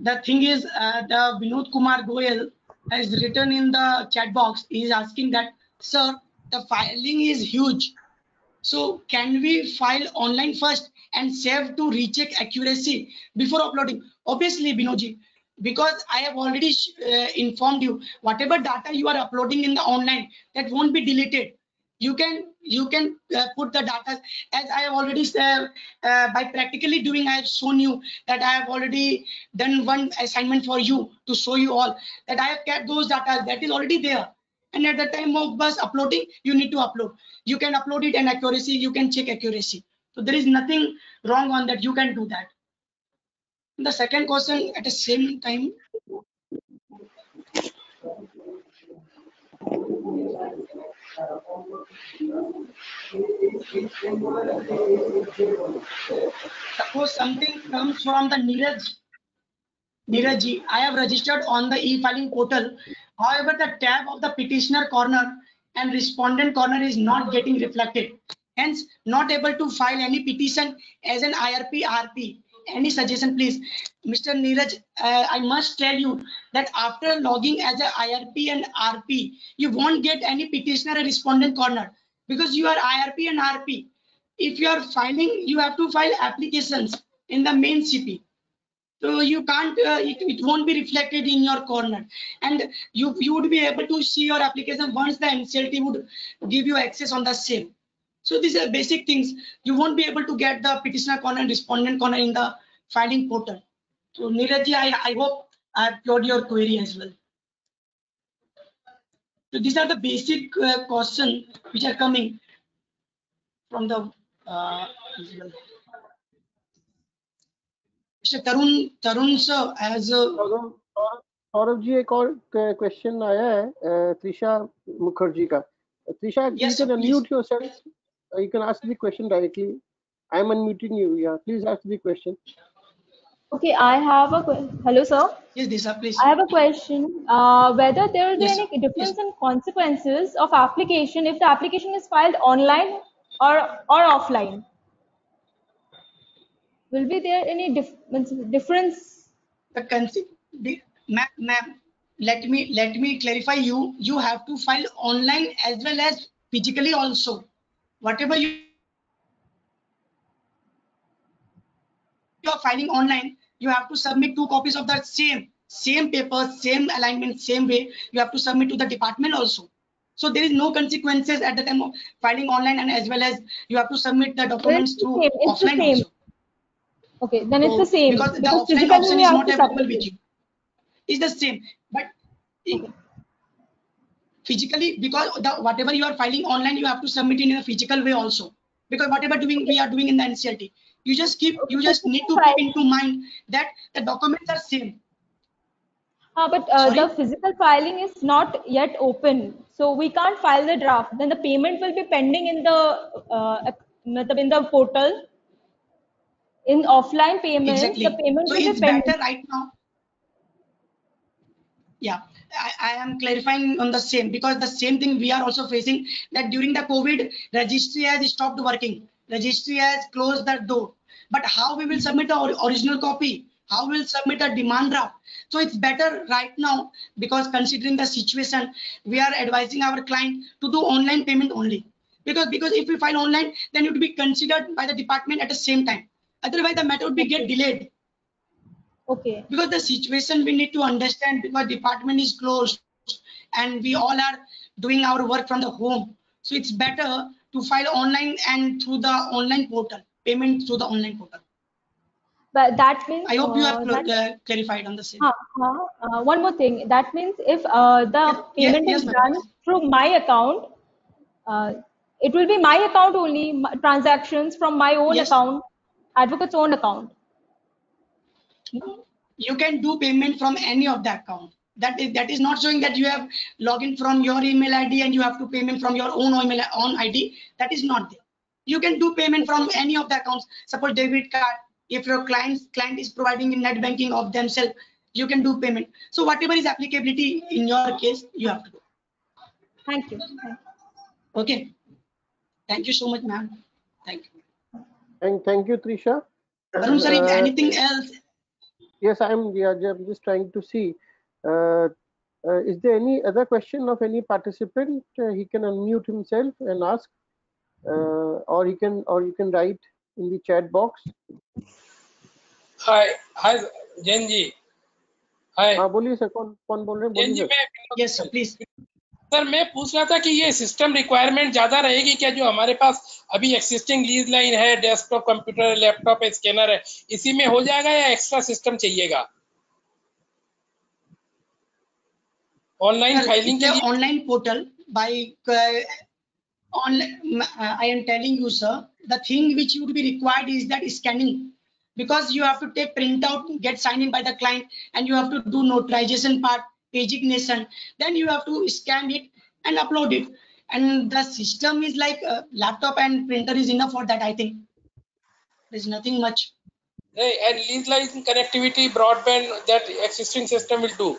[SPEAKER 2] the thing is, the Vinod Kumar Goyal has written in the chat box. He is asking that, sir, the filing is huge. So can we file online first and save to recheck accuracy before uploading? Obviously, Binodji, because I have already informed you, whatever data you are uploading in the online, that won't be deleted. You can put the data, as I have already said, by practically doing, I have shown you that I have already done one assignment for you to show you all that I have kept those data that is already there. And at the time of bus uploading, you need to upload. You can upload it and accuracy, you can check accuracy. So there is nothing wrong on that. You can do that. The second question at the same time. Suppose something comes from the Neeraj, I have registered on the e-filing portal. However, the tab of the petitioner corner and respondent corner is not getting reflected. Hence, not able to file any petition as an IRP RP. Any suggestion, please? Mr. Neeraj, I must tell you that after logging as a IRP and RP, you won't get any petitioner and respondent corner because you are IRP and RP. If you are filing, you have to file applications in the main CP. So you can't, it won't be reflected in your corner, and you would be able to see your application once the NCLT would give you access on the same. So these are basic things. You won't be able to get the petitioner corner and respondent corner in the filing portal. So Neeraj, I hope I have cleared your query as well. So these are the basic questions which are coming from the Mr. Tarun sir, as
[SPEAKER 1] Saurabh ji एक और question आया है त्रिशा मुखर्जी का. Trisha,
[SPEAKER 2] yes,
[SPEAKER 1] you can
[SPEAKER 2] please.
[SPEAKER 1] unmute yourself. You can ask the question directly. I am unmuting you. Yeah, please ask the question.
[SPEAKER 3] Okay, I have a hello, sir.
[SPEAKER 2] Yes, Disha, please.
[SPEAKER 3] I have a question. Whether there will be
[SPEAKER 2] Yes,
[SPEAKER 3] any difference in consequences of application if the application is filed online or offline? Will be there any difference?
[SPEAKER 2] Ma'am, let me clarify you. You have to file online as well as physically also. Whatever you are filing online, you have to submit 2 copies of the same paper, same alignment, same way. You have to submit to the department also. So there is no consequences at the time of filing online, and as well as you have to submit the documents through offline also.
[SPEAKER 3] Okay, then it's the same.
[SPEAKER 2] Because the offline option is not available with you. It's the same, but physically, because whatever you are filing online, you have to submit in a physical way also. Because whatever we are doing in the NCLT, you just need to keep into mind that the documents are same.
[SPEAKER 3] But the physical filing is not yet open, so we can't file the draft. Then the payment will be pending in the portal. In offline payment,
[SPEAKER 2] exactly.
[SPEAKER 3] the payment
[SPEAKER 2] so
[SPEAKER 3] will
[SPEAKER 2] it's
[SPEAKER 3] be pending.
[SPEAKER 2] Better right now. Yeah, I am clarifying on the same, because the same thing we are also facing, that during the COVID, registry has stopped working. Registry has closed the door. But how we will submit the original copy? How we will submit a demand draft? So it's better right now, because considering the situation, we are advising our client to do online payment only. Because if we file online, then it would be considered by the department at the same time. Otherwise, the matter would be get delayed.
[SPEAKER 3] Okay.
[SPEAKER 2] Because the situation we need to understand, because department is closed and we all are doing our work from the home. So it's better to file online and through the online portal, payment through the online portal.
[SPEAKER 3] But that means
[SPEAKER 2] I hope you have clarified on the same.
[SPEAKER 3] One more thing. That means if the payment is done through my account, it will be my account only, transactions from my own account, advocate's own account.
[SPEAKER 2] You can do payment from any of the account. That is not showing that you have login from your email ID and you have to payment from your own ID. That is not there. You can do payment from any of the accounts. Suppose debit card. If your client is providing in net banking of themselves, you can do payment. So whatever is applicability in your case, you have to do.
[SPEAKER 3] Thank you.
[SPEAKER 2] Okay. Thank you so much, ma'am. Thank you.
[SPEAKER 1] Thank you, Trisha.
[SPEAKER 2] Varun sir, if anything else.
[SPEAKER 1] Yes, I'm just trying to see. Is there any other question of any participant? He can unmute himself and ask, or you can write in the chat box.
[SPEAKER 4] हाय जैन जी, हाय।
[SPEAKER 1] हाँ बोलिए sir, कौन बोल रहे हैं?
[SPEAKER 4] जैन
[SPEAKER 1] बोलिए
[SPEAKER 4] जी,
[SPEAKER 1] sir.
[SPEAKER 4] मैं
[SPEAKER 2] Yes, sir, please.
[SPEAKER 4] Sir मैं पूछ रहा था कि ये सिस्टम रिक्वायरमेंट ज्यादा रहेगी क्या, जो हमारे पास अभी एक्सिस्टिंग लीज लाइन है, डेस्कटॉप कंप्यूटर, लैपटॉप, स्कैनर है, इसी में हो जाएगा या एक्स्ट्रा सिस्टम चाहिएगा ऑनलाइन
[SPEAKER 2] Sir,
[SPEAKER 4] फाइलिंग
[SPEAKER 2] it's
[SPEAKER 4] के
[SPEAKER 2] a
[SPEAKER 4] लिए?
[SPEAKER 2] online portal by I am telling you, sir, the thing which would be required is that scanning, because you have to take printout, get signed in by the client, and you have to do notarization part, pagination, then you have to scan it and upload it. And the system is like laptop and printer is enough for that, I think. There's nothing much.
[SPEAKER 4] And lease line connectivity, broadband, that existing system will do.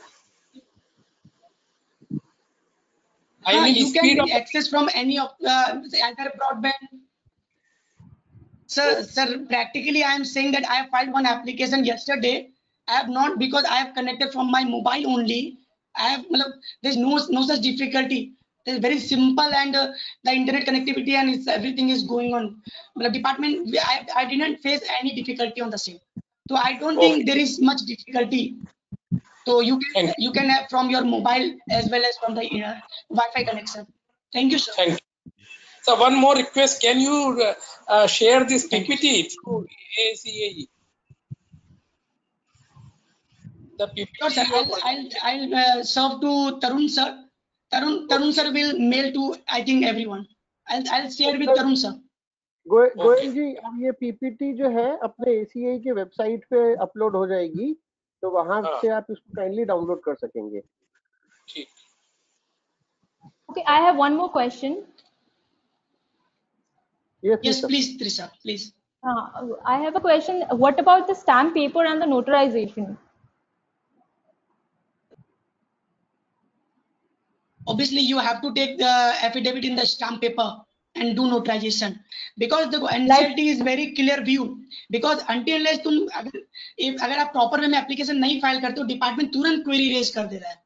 [SPEAKER 4] I mean,
[SPEAKER 2] You
[SPEAKER 4] speed
[SPEAKER 2] can
[SPEAKER 4] of
[SPEAKER 2] access from any of either broadband. Sir, practically I am saying that I have filed one application yesterday. I have not, because I have connected from my mobile only. I have, there's no such difficulty. It's very simple, and the internet connectivity and everything is going on. The department, I didn't face any difficulty on the same. So I don't think there is much difficulty. So you can have from your mobile as well as from the Wi-Fi connection. Thank you, sir.
[SPEAKER 4] Thank you. So one more request, can you share this PPT through ACAE? The PPT.
[SPEAKER 2] Sure, sir. I'll serve to Tarun sir. Tarun sir will mail to, I think, everyone. I'll share with Tarun sir.
[SPEAKER 1] Goyal ji, अब ये PPT जो है अपने ACI के website पे upload हो जाएगी, तो वहां से आप इसको काइंडली डाउनलोड कर सकेंगे।
[SPEAKER 4] ठीक।
[SPEAKER 3] Okay, I have one more question.
[SPEAKER 2] Yes, please, Trisha, please.
[SPEAKER 3] I have a question. What about the stamp paper and the notarization?
[SPEAKER 2] Obviously, you have to take the affidavit in the stamp paper and do notarization, because the NCLT is very clear view. Because until unless तुम अगर आप proper way में application नहीं file करते हो, department तुरंत query raise कर दे रहा है,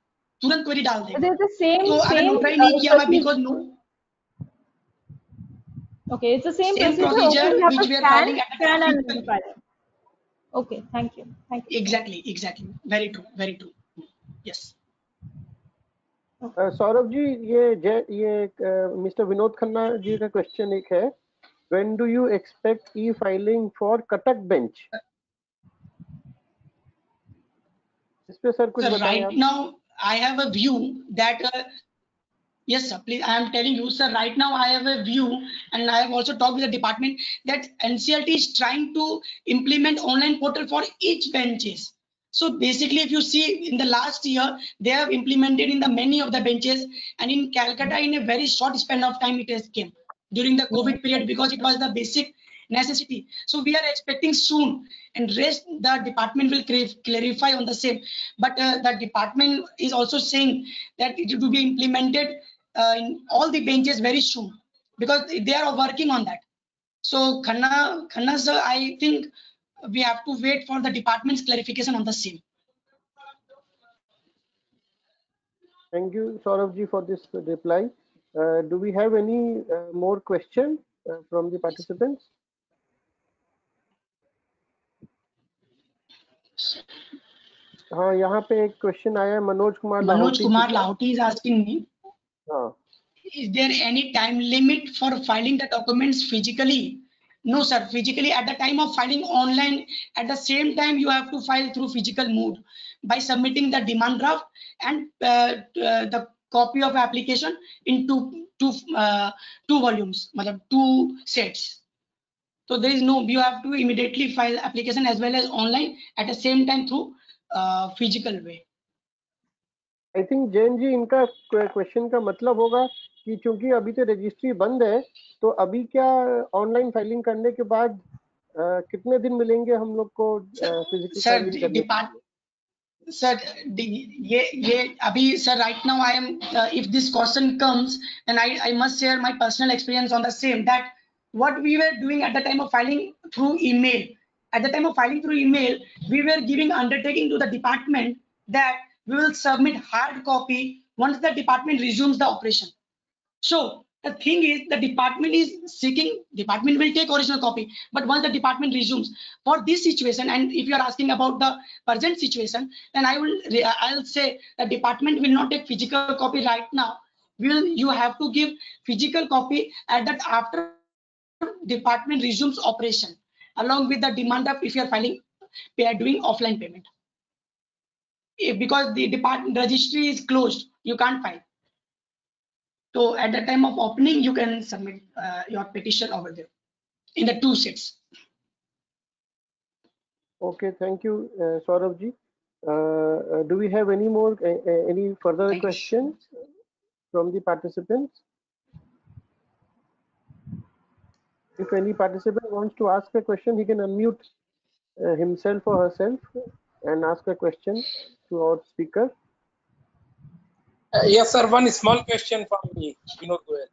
[SPEAKER 2] तुरंत query डाल देगा।
[SPEAKER 3] It is the same.
[SPEAKER 2] तो अगर नोटरी नहीं किया हुआ because no.
[SPEAKER 3] Okay, it's the same
[SPEAKER 2] procedure
[SPEAKER 3] okay,
[SPEAKER 2] which we are filing at the
[SPEAKER 3] scan and file. Okay, thank you.
[SPEAKER 2] Exactly. Very true. Yes.
[SPEAKER 1] Saurabh ji, ये मिस्टर विनोद खन्ना जी का question एक है, when do you expect e-filing for Cuttack bench? इस पे sir कुछ बताएं।
[SPEAKER 2] Right now I have a view that yes sir, please, I am telling you sir, right now I have a view, and I have also talked with the department that NCLT is trying to implement online portal for each benches. So basically, if you see in the last year, they have implemented in the many of the benches, and in Calcutta in a very short span of time it has came during the COVID period, because it was the basic necessity. So we are expecting soon, and rest the department will clarify on the same. But the department is also saying that it will be implemented in all the benches very soon, because they are working on that. So Khanna sir, I think we have to wait for the department's clarification on the same.
[SPEAKER 1] Thank you, Saurabh ji, for this reply. Do we have any more question from the participants? हाँ, यहाँ पे एक question आया है, Manoj Kumar
[SPEAKER 2] Lahoti is asking me, is there any time limit for filing the documents physically? No sir, physically at the time of filing online, at the same time you have to file through physical mode by submitting the demand draft and the copy of application in two volumes, two sets. So there is no, you have to immediately file application as well as online at the same time through physical way.
[SPEAKER 1] I think Jain ji, इनका question का मतलब होगा कि चूंकि अभी तो registry बंद है, तो अभी क्या ऑनलाइन फाइलिंग करने के बाद कितने दिन मिलेंगे हम लोग को फिजिकल फाइलिंग करने के लिए?
[SPEAKER 2] Sir, ये अभी sir, right now I am if this question comes, then I must share my personal experience on the same, that what we were doing at the time of filing through email, At the time of filing through email, we were giving undertaking to the department that we will submit hard copy once the department resumes the operation. So the thing is, the department will take original copy, but once the department resumes for this situation, and if you are asking about the present situation, then I'll say the department will not take physical copy right now. You have to give physical copy at that after department resumes operation, along with the demand of if you are doing offline payment. Because the department registry is closed, you can't file. So at the time of opening, you can submit your petition over there in the 2 sets.
[SPEAKER 1] Okay, thank you, Saurabh ji. Do we have any more, any further questions from the participants? If any participant wants to ask a question, he can unmute himself or herself and ask a question to our speaker.
[SPEAKER 4] Yes, sir. One small question from me, Vinod Goyal.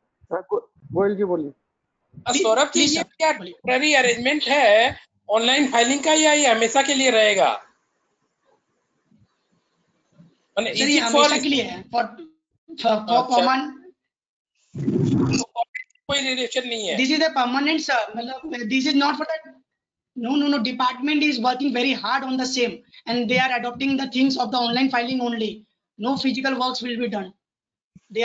[SPEAKER 1] Goyal जी बोलिए.
[SPEAKER 4] सौरभ जी, ये क्या temporary arrangement है online filing का, या ये हमेशा के लिए रहेगा?
[SPEAKER 2] सर, ये हमेशा के लिए है. फॉर परमानेंट
[SPEAKER 4] कोई रिलेशन नहीं है.
[SPEAKER 2] This is a permanent sir, मतलब this is not for that. No, department is working very hard on the same, and they are adopting the things of the online filing only. No physical works will be done.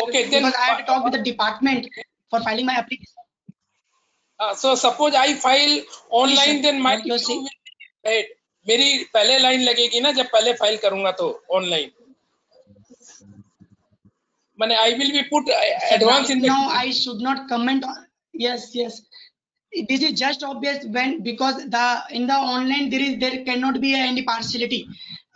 [SPEAKER 4] Okay, then
[SPEAKER 2] because I had to talk with the department for filing my application.
[SPEAKER 4] So suppose I file online, then my right, मेरी पहले line लगेगी ना, जब पहले file करूंगा तो online. मैंने I will be put advance in the.
[SPEAKER 2] Now I should not comment on. Yes. This is just obvious because in the online there cannot be any partiality,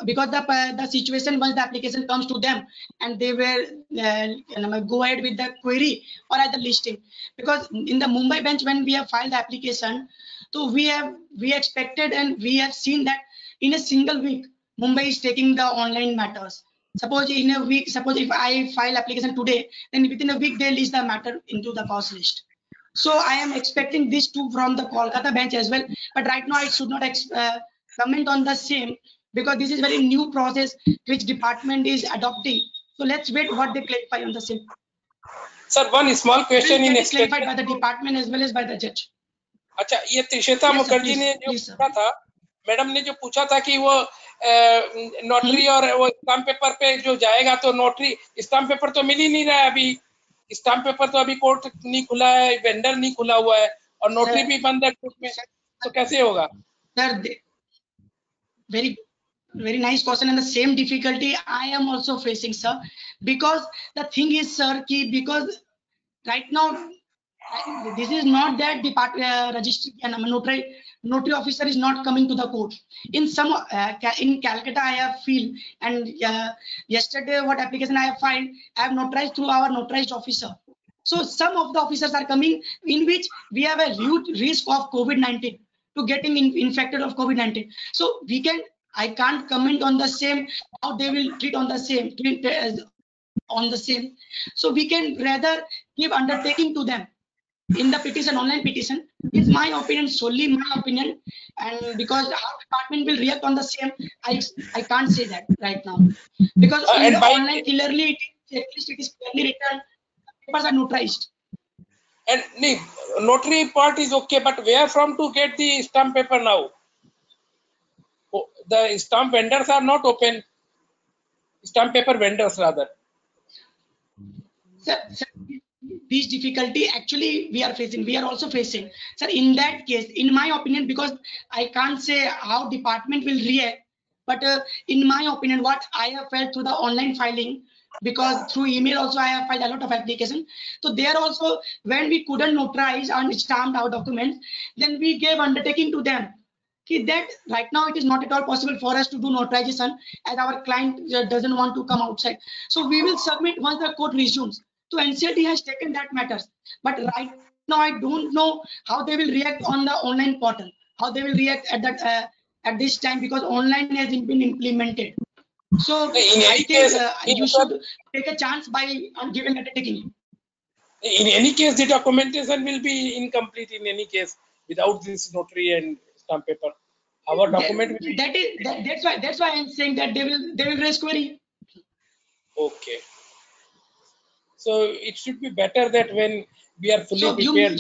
[SPEAKER 2] because the situation once the application comes to them and they will go ahead with the query or at the listing. Because in the Mumbai bench, when we have filed the application, so we expected and we have seen that in a single week Mumbai is taking the online matters. Suppose in a week, suppose if I file application today, then within a week they list the matter into the cause list. So I am expecting this too from the Kolkata bench as well. But right now I should not comment on the same, because this is very new process which department is adopting. So let's wait what they clarify on the same.
[SPEAKER 4] Sir, one small question in
[SPEAKER 2] clarified by the department as well as by the judge.
[SPEAKER 4] अच्छा, ये त्रिशेता मुखर्जी ने जो पूछा था, madam ने जो पूछा था कि वो नोटरी और वो स्टाम्प पेपर पे जो जाएगा, तो नोटरी स्टाम्प पेपर तो मिल ही नहीं रहा है अभी. स्टाम्प पेपर तो अभी कोर्ट नहीं खुला है, वेंडर नहीं खुला हुआ है, और नोटरी भी बंद है कोर्ट में, तो कैसे होगा?
[SPEAKER 2] Sir, very nice question, and the same difficulty I am also facing, sir. Because the thing is, sir, because right now this is not that department registry and notary officer is not coming to the court. In some in Calcutta I have filed, and yesterday what application I have filed, I have notarized through our notarized officer. So some of the officers are coming in which we have a huge risk of COVID-19 to getting infected of COVID-19. So I can't comment on the same, how they will treat on the same, So we can rather give undertaking to them in the petition, online petition. It's my opinion, solely my opinion, and because how department will react on the same, I can't say that right now, because in the online clearly it is clearly written, papers are notarized.
[SPEAKER 4] And notary part is okay, but where from to get the stamp paper now? The stamp vendors are not open. Stamp paper vendors rather.
[SPEAKER 2] Sir, this difficulty actually we are also facing. Sir, in that case, in my opinion, because I can't say how department will react, but in my opinion, what I have felt through the online filing, because through email also I have filed a lot of applications. So there also, when we couldn't notarize and stamp our documents, then we gave undertaking to them that right now it is not at all possible for us to do notarization, as our client doesn't want to come outside. So we will submit once the court resumes. So NCLT has taken that matters, but right now I don't know how they will react on the online portal, how they will react at that at this time, because online has been implemented. So I think you should take a chance by giving undertaking.
[SPEAKER 4] In any case, the documentation will be incomplete in any case without this notary and stamp paper. our document will be...
[SPEAKER 2] that's why I'm saying that they will raise query.
[SPEAKER 4] Okay. So it should be better that when we are fully
[SPEAKER 2] So
[SPEAKER 4] prepared,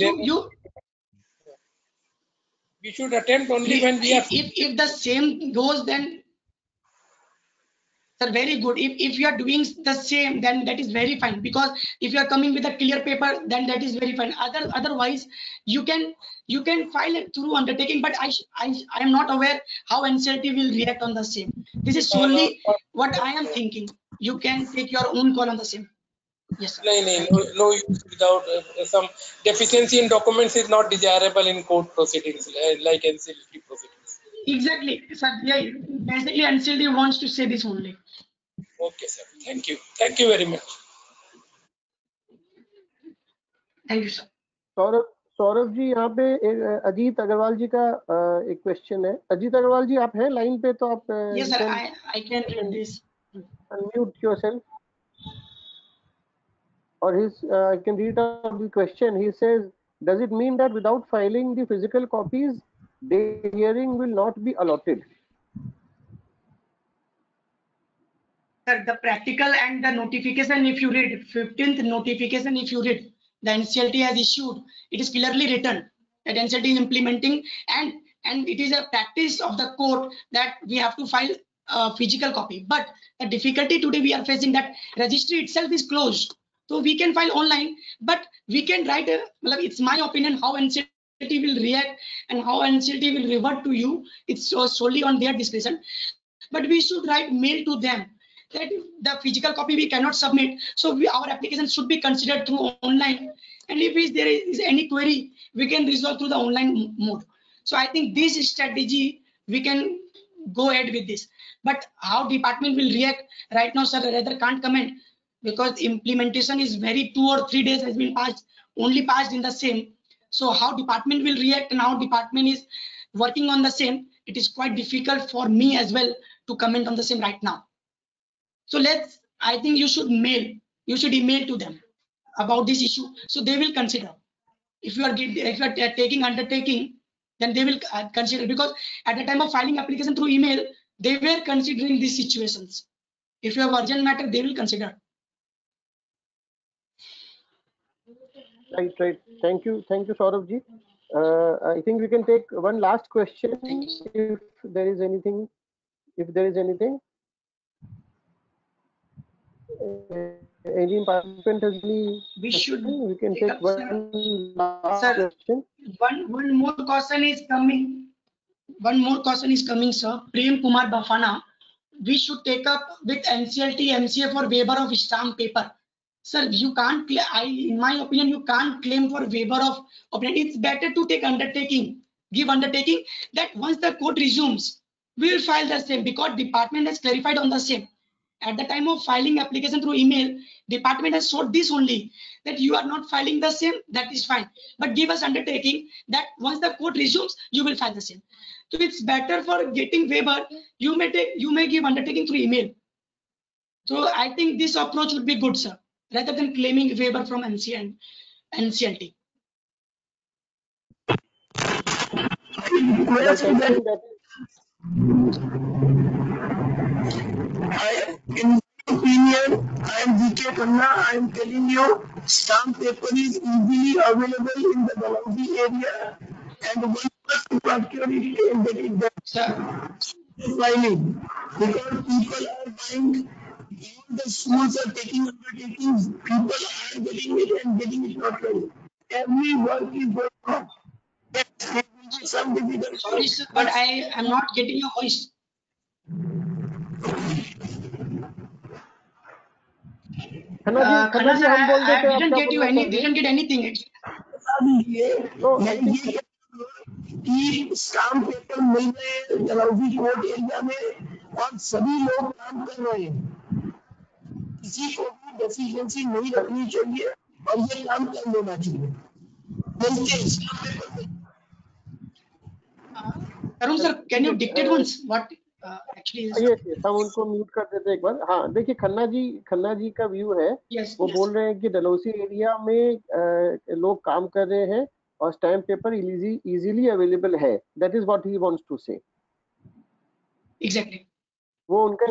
[SPEAKER 4] we should attempt only when we are...
[SPEAKER 2] If the same goes, then sir, very good. If you are doing the same, then that is very fine, because if you are coming with a clear paper, then that is very fine. Otherwise, you can file it through undertaking, but I am not aware how NCLT will react on the same. This is solely what I am thinking. You can take your own call on the same. Yes, sir.
[SPEAKER 4] No use without some deficiency in documents is not desirable in court proceedings like NCLT proceedings.
[SPEAKER 2] Exactly, sir. Yeah, basically NCLT wants to say this only.
[SPEAKER 4] Okay, sir. Thank you. Thank you very much.
[SPEAKER 2] Thank you, sir.
[SPEAKER 1] Saurabh ji, यहाँ पे अजीत अग्रवाल जी का एक question है. अजीत अग्रवाल जी, आप हैं line पे, तो आप
[SPEAKER 2] yes sir, I can read this.
[SPEAKER 1] Unmute yourself. Or I can read out the question. He says, does it mean that without filing the physical copies, the hearing will not be allotted?
[SPEAKER 2] Sir, the practical and the notification, if you read 15th notification, if you read, the NCLT has issued, it is clearly written that NCLT is implementing, and it is a practice of the court that we have to file a physical copy. But the difficulty today we are facing, that registry itself is closed. So we can file online, but we can write it's my opinion how NCLT will react and how NCLT will revert to you. It's solely on their discretion. But we should write mail to them that the physical copy we cannot submit, so our application should be considered through online, and if there is any query, we can resolve through the online mode. So I think this strategy we can go ahead with this. But how department will react right now, sir, rather can't comment, because implementation is very 2 or 3 days has been only passed in the same. So how department will react and how department is working on the same, it is quite difficult for me as well to comment on the same right now. So I think you should email to them about this issue, so they will consider. If you are taking undertaking, then they will consider, because at the time of filing application through email, they were considering these situations. If you have urgent matter, they will consider.
[SPEAKER 1] Right. Thank you, Saurabh ji. I think we can take one last question, if there is anything. Any participant has any? We can take one last question.
[SPEAKER 2] One more question is coming. One more question is coming, sir. Prem Kumar Bafana. We should take up with NCLT, MCA for waiver of stamp paper. Sir, you can't. In my opinion, you can't claim for waiver of opinion. It's better to take undertaking, give undertaking that once the court resumes, we will file the same, because department has clarified on the same. At the time of filing application through email, department has showed this only, that you are not filing the same, that is fine. But give us undertaking that once the court resumes, you will file the same. So it's better for getting waiver. You may give undertaking through email. So I think this approach would be good, sir, rather than claiming waiver from MCA and NCLT.
[SPEAKER 5] In my opinion, I am DK Khanna. I am telling you, stamp paper is easily available in the Dalhousie area, and one must procure it and get it done. Filing, because people are buying, all the schools are taking undertakings, people are getting it and getting it not well. Every work is going on. Yes, there will be some difficulty.
[SPEAKER 2] Sorry, sir, but I am not getting your voice. Khanna sir, I didn't get you didn't get anything.
[SPEAKER 5] Stamp paper मिल रहे Dalhousie court area में और सभी लोग काम कर रहे हैं, किसी को भी डेफिशिएंसी नहीं रखनी चाहिए और ये काम कर लेना चाहिए।
[SPEAKER 2] Arun sir, can you dictate once what actually is?
[SPEAKER 1] Yes, हम उनको म्यूट कर देते हैं एक बार. हाँ, देखिए खन्ना जी का व्यू है. वो बोल रहे हैं कि डलहौजी एरिया में लोग काम कर रहे हैं और स्टैम्प पेपर इजीली अवेलेबल है. That is what he wants to say.
[SPEAKER 2] Exactly.
[SPEAKER 1] वो उनका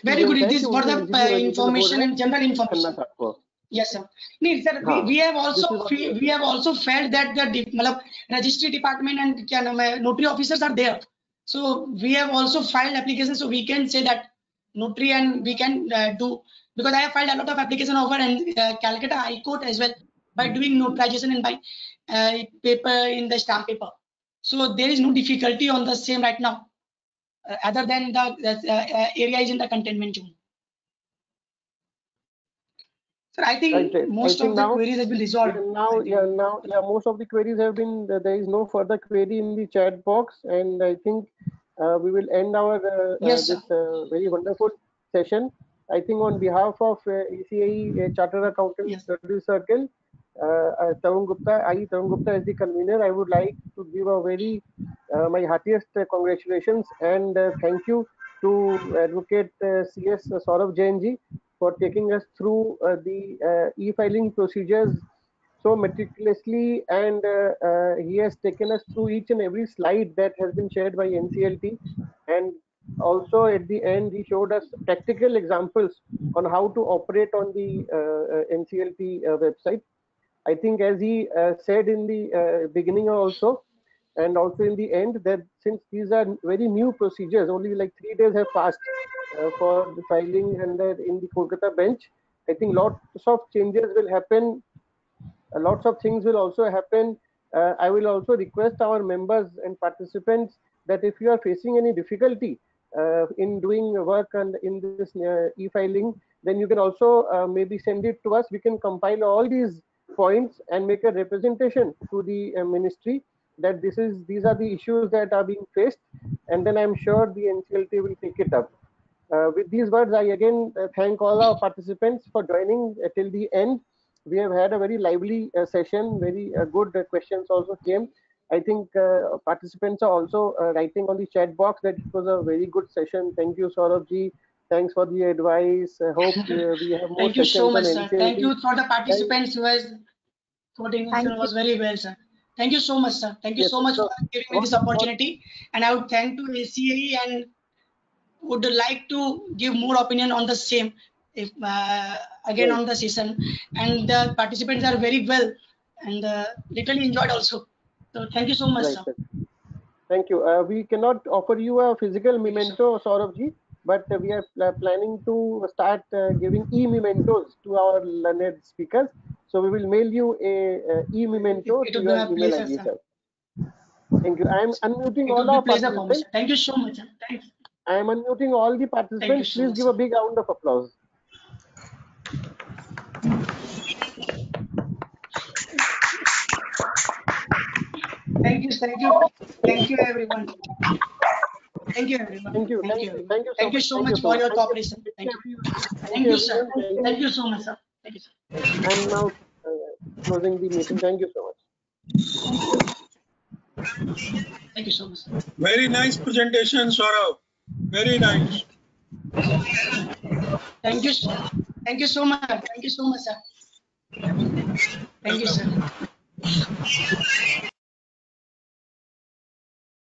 [SPEAKER 2] Very good.
[SPEAKER 1] एक्सपीरियंस है
[SPEAKER 2] This
[SPEAKER 1] कि
[SPEAKER 2] for
[SPEAKER 1] उनके
[SPEAKER 2] the
[SPEAKER 1] NCC
[SPEAKER 2] information and general
[SPEAKER 1] करना
[SPEAKER 2] information.
[SPEAKER 1] था आपको.
[SPEAKER 2] Yes, sir. No, sir.
[SPEAKER 1] हाँ,
[SPEAKER 2] We have also
[SPEAKER 1] this is what
[SPEAKER 2] we have also felt that the मतलब registry department and क्या नाम है notary officers are there. So we have also filed applications. So we can say that notary and we can do, because I have filed a lot of application over and Calcutta High Court as well by doing notarization and by paper in the stamp paper. So there is no difficulty on the same right now, other than the area is in the containment zone. Sir, I think
[SPEAKER 1] right.
[SPEAKER 2] most of the queries have been resolved.
[SPEAKER 1] Now, most of the queries have been. There is no further query in the chat box, and I think we will end our
[SPEAKER 2] Yes,
[SPEAKER 1] this very wonderful session. I think on behalf of ECAE Chartered Accountants Notary Circle, Tarun Gupta as the convener, I would like to give a very my heartiest congratulations and thank you to Advocate CS Saurabh Jain ji for taking us through the e-filing procedures so meticulously, and he has taken us through each and every slide that has been shared by NCLT, and also at the end he showed us practical examples on how to operate on the NCLT website. I think as he said in the beginning also, and also in the end, that since these are very new procedures, only like 3 days have passed for the filing and in the Kolkata bench, I think lots of changes will happen. Lots of things will also happen. I will also request our members and participants that if you are facing any difficulty in doing work and in this e-filing, then you can also maybe send it to us. We can compile all these points and make a representation to the ministry that these are the issues that are being faced, and then I'm sure the NCLT will pick it up. With these words, I again thank all our participants for joining till the end. We have had a very lively session, very good questions also came. I think participants are also writing on the chat box that it was a very good session. Thank you, Saurabh ji. Thanks for the advice. I hope we have more
[SPEAKER 2] Thank you so much,
[SPEAKER 1] on
[SPEAKER 2] sir. Thank you for the participants who has coordination was very well, sir. Thank you so much, sir. Thank you so much for giving me this opportunity. And I would thank to ACAE and would like to give more opinion on the same if again on the session, and the participants are very well and literally enjoyed also. So thank you so much, sir.
[SPEAKER 1] Thank you. We cannot offer you a physical memento, Saurabh ji, but we are planning to start giving e-mementos to our learned speakers. So we will mail you a e-memento to your email ID, sir. Thank you. I am unmuting all our participants.
[SPEAKER 2] Thank you so much, sir. Thanks.
[SPEAKER 1] I am unmuting all the participants. Please give a big round of applause.
[SPEAKER 2] Thank you, everyone. Thank you, everyone. Thank you so much for your cooperation. Thank you, sir. Thank you so much, sir. Thank you, sir.
[SPEAKER 1] I'm now closing the meeting. Thank you so much.
[SPEAKER 2] Thank you so much, sir.
[SPEAKER 6] Very nice presentation, Saurabh. Very nice.
[SPEAKER 2] Thank you, sir. Thank you so much. Thank you so much, sir. Thank you, sir.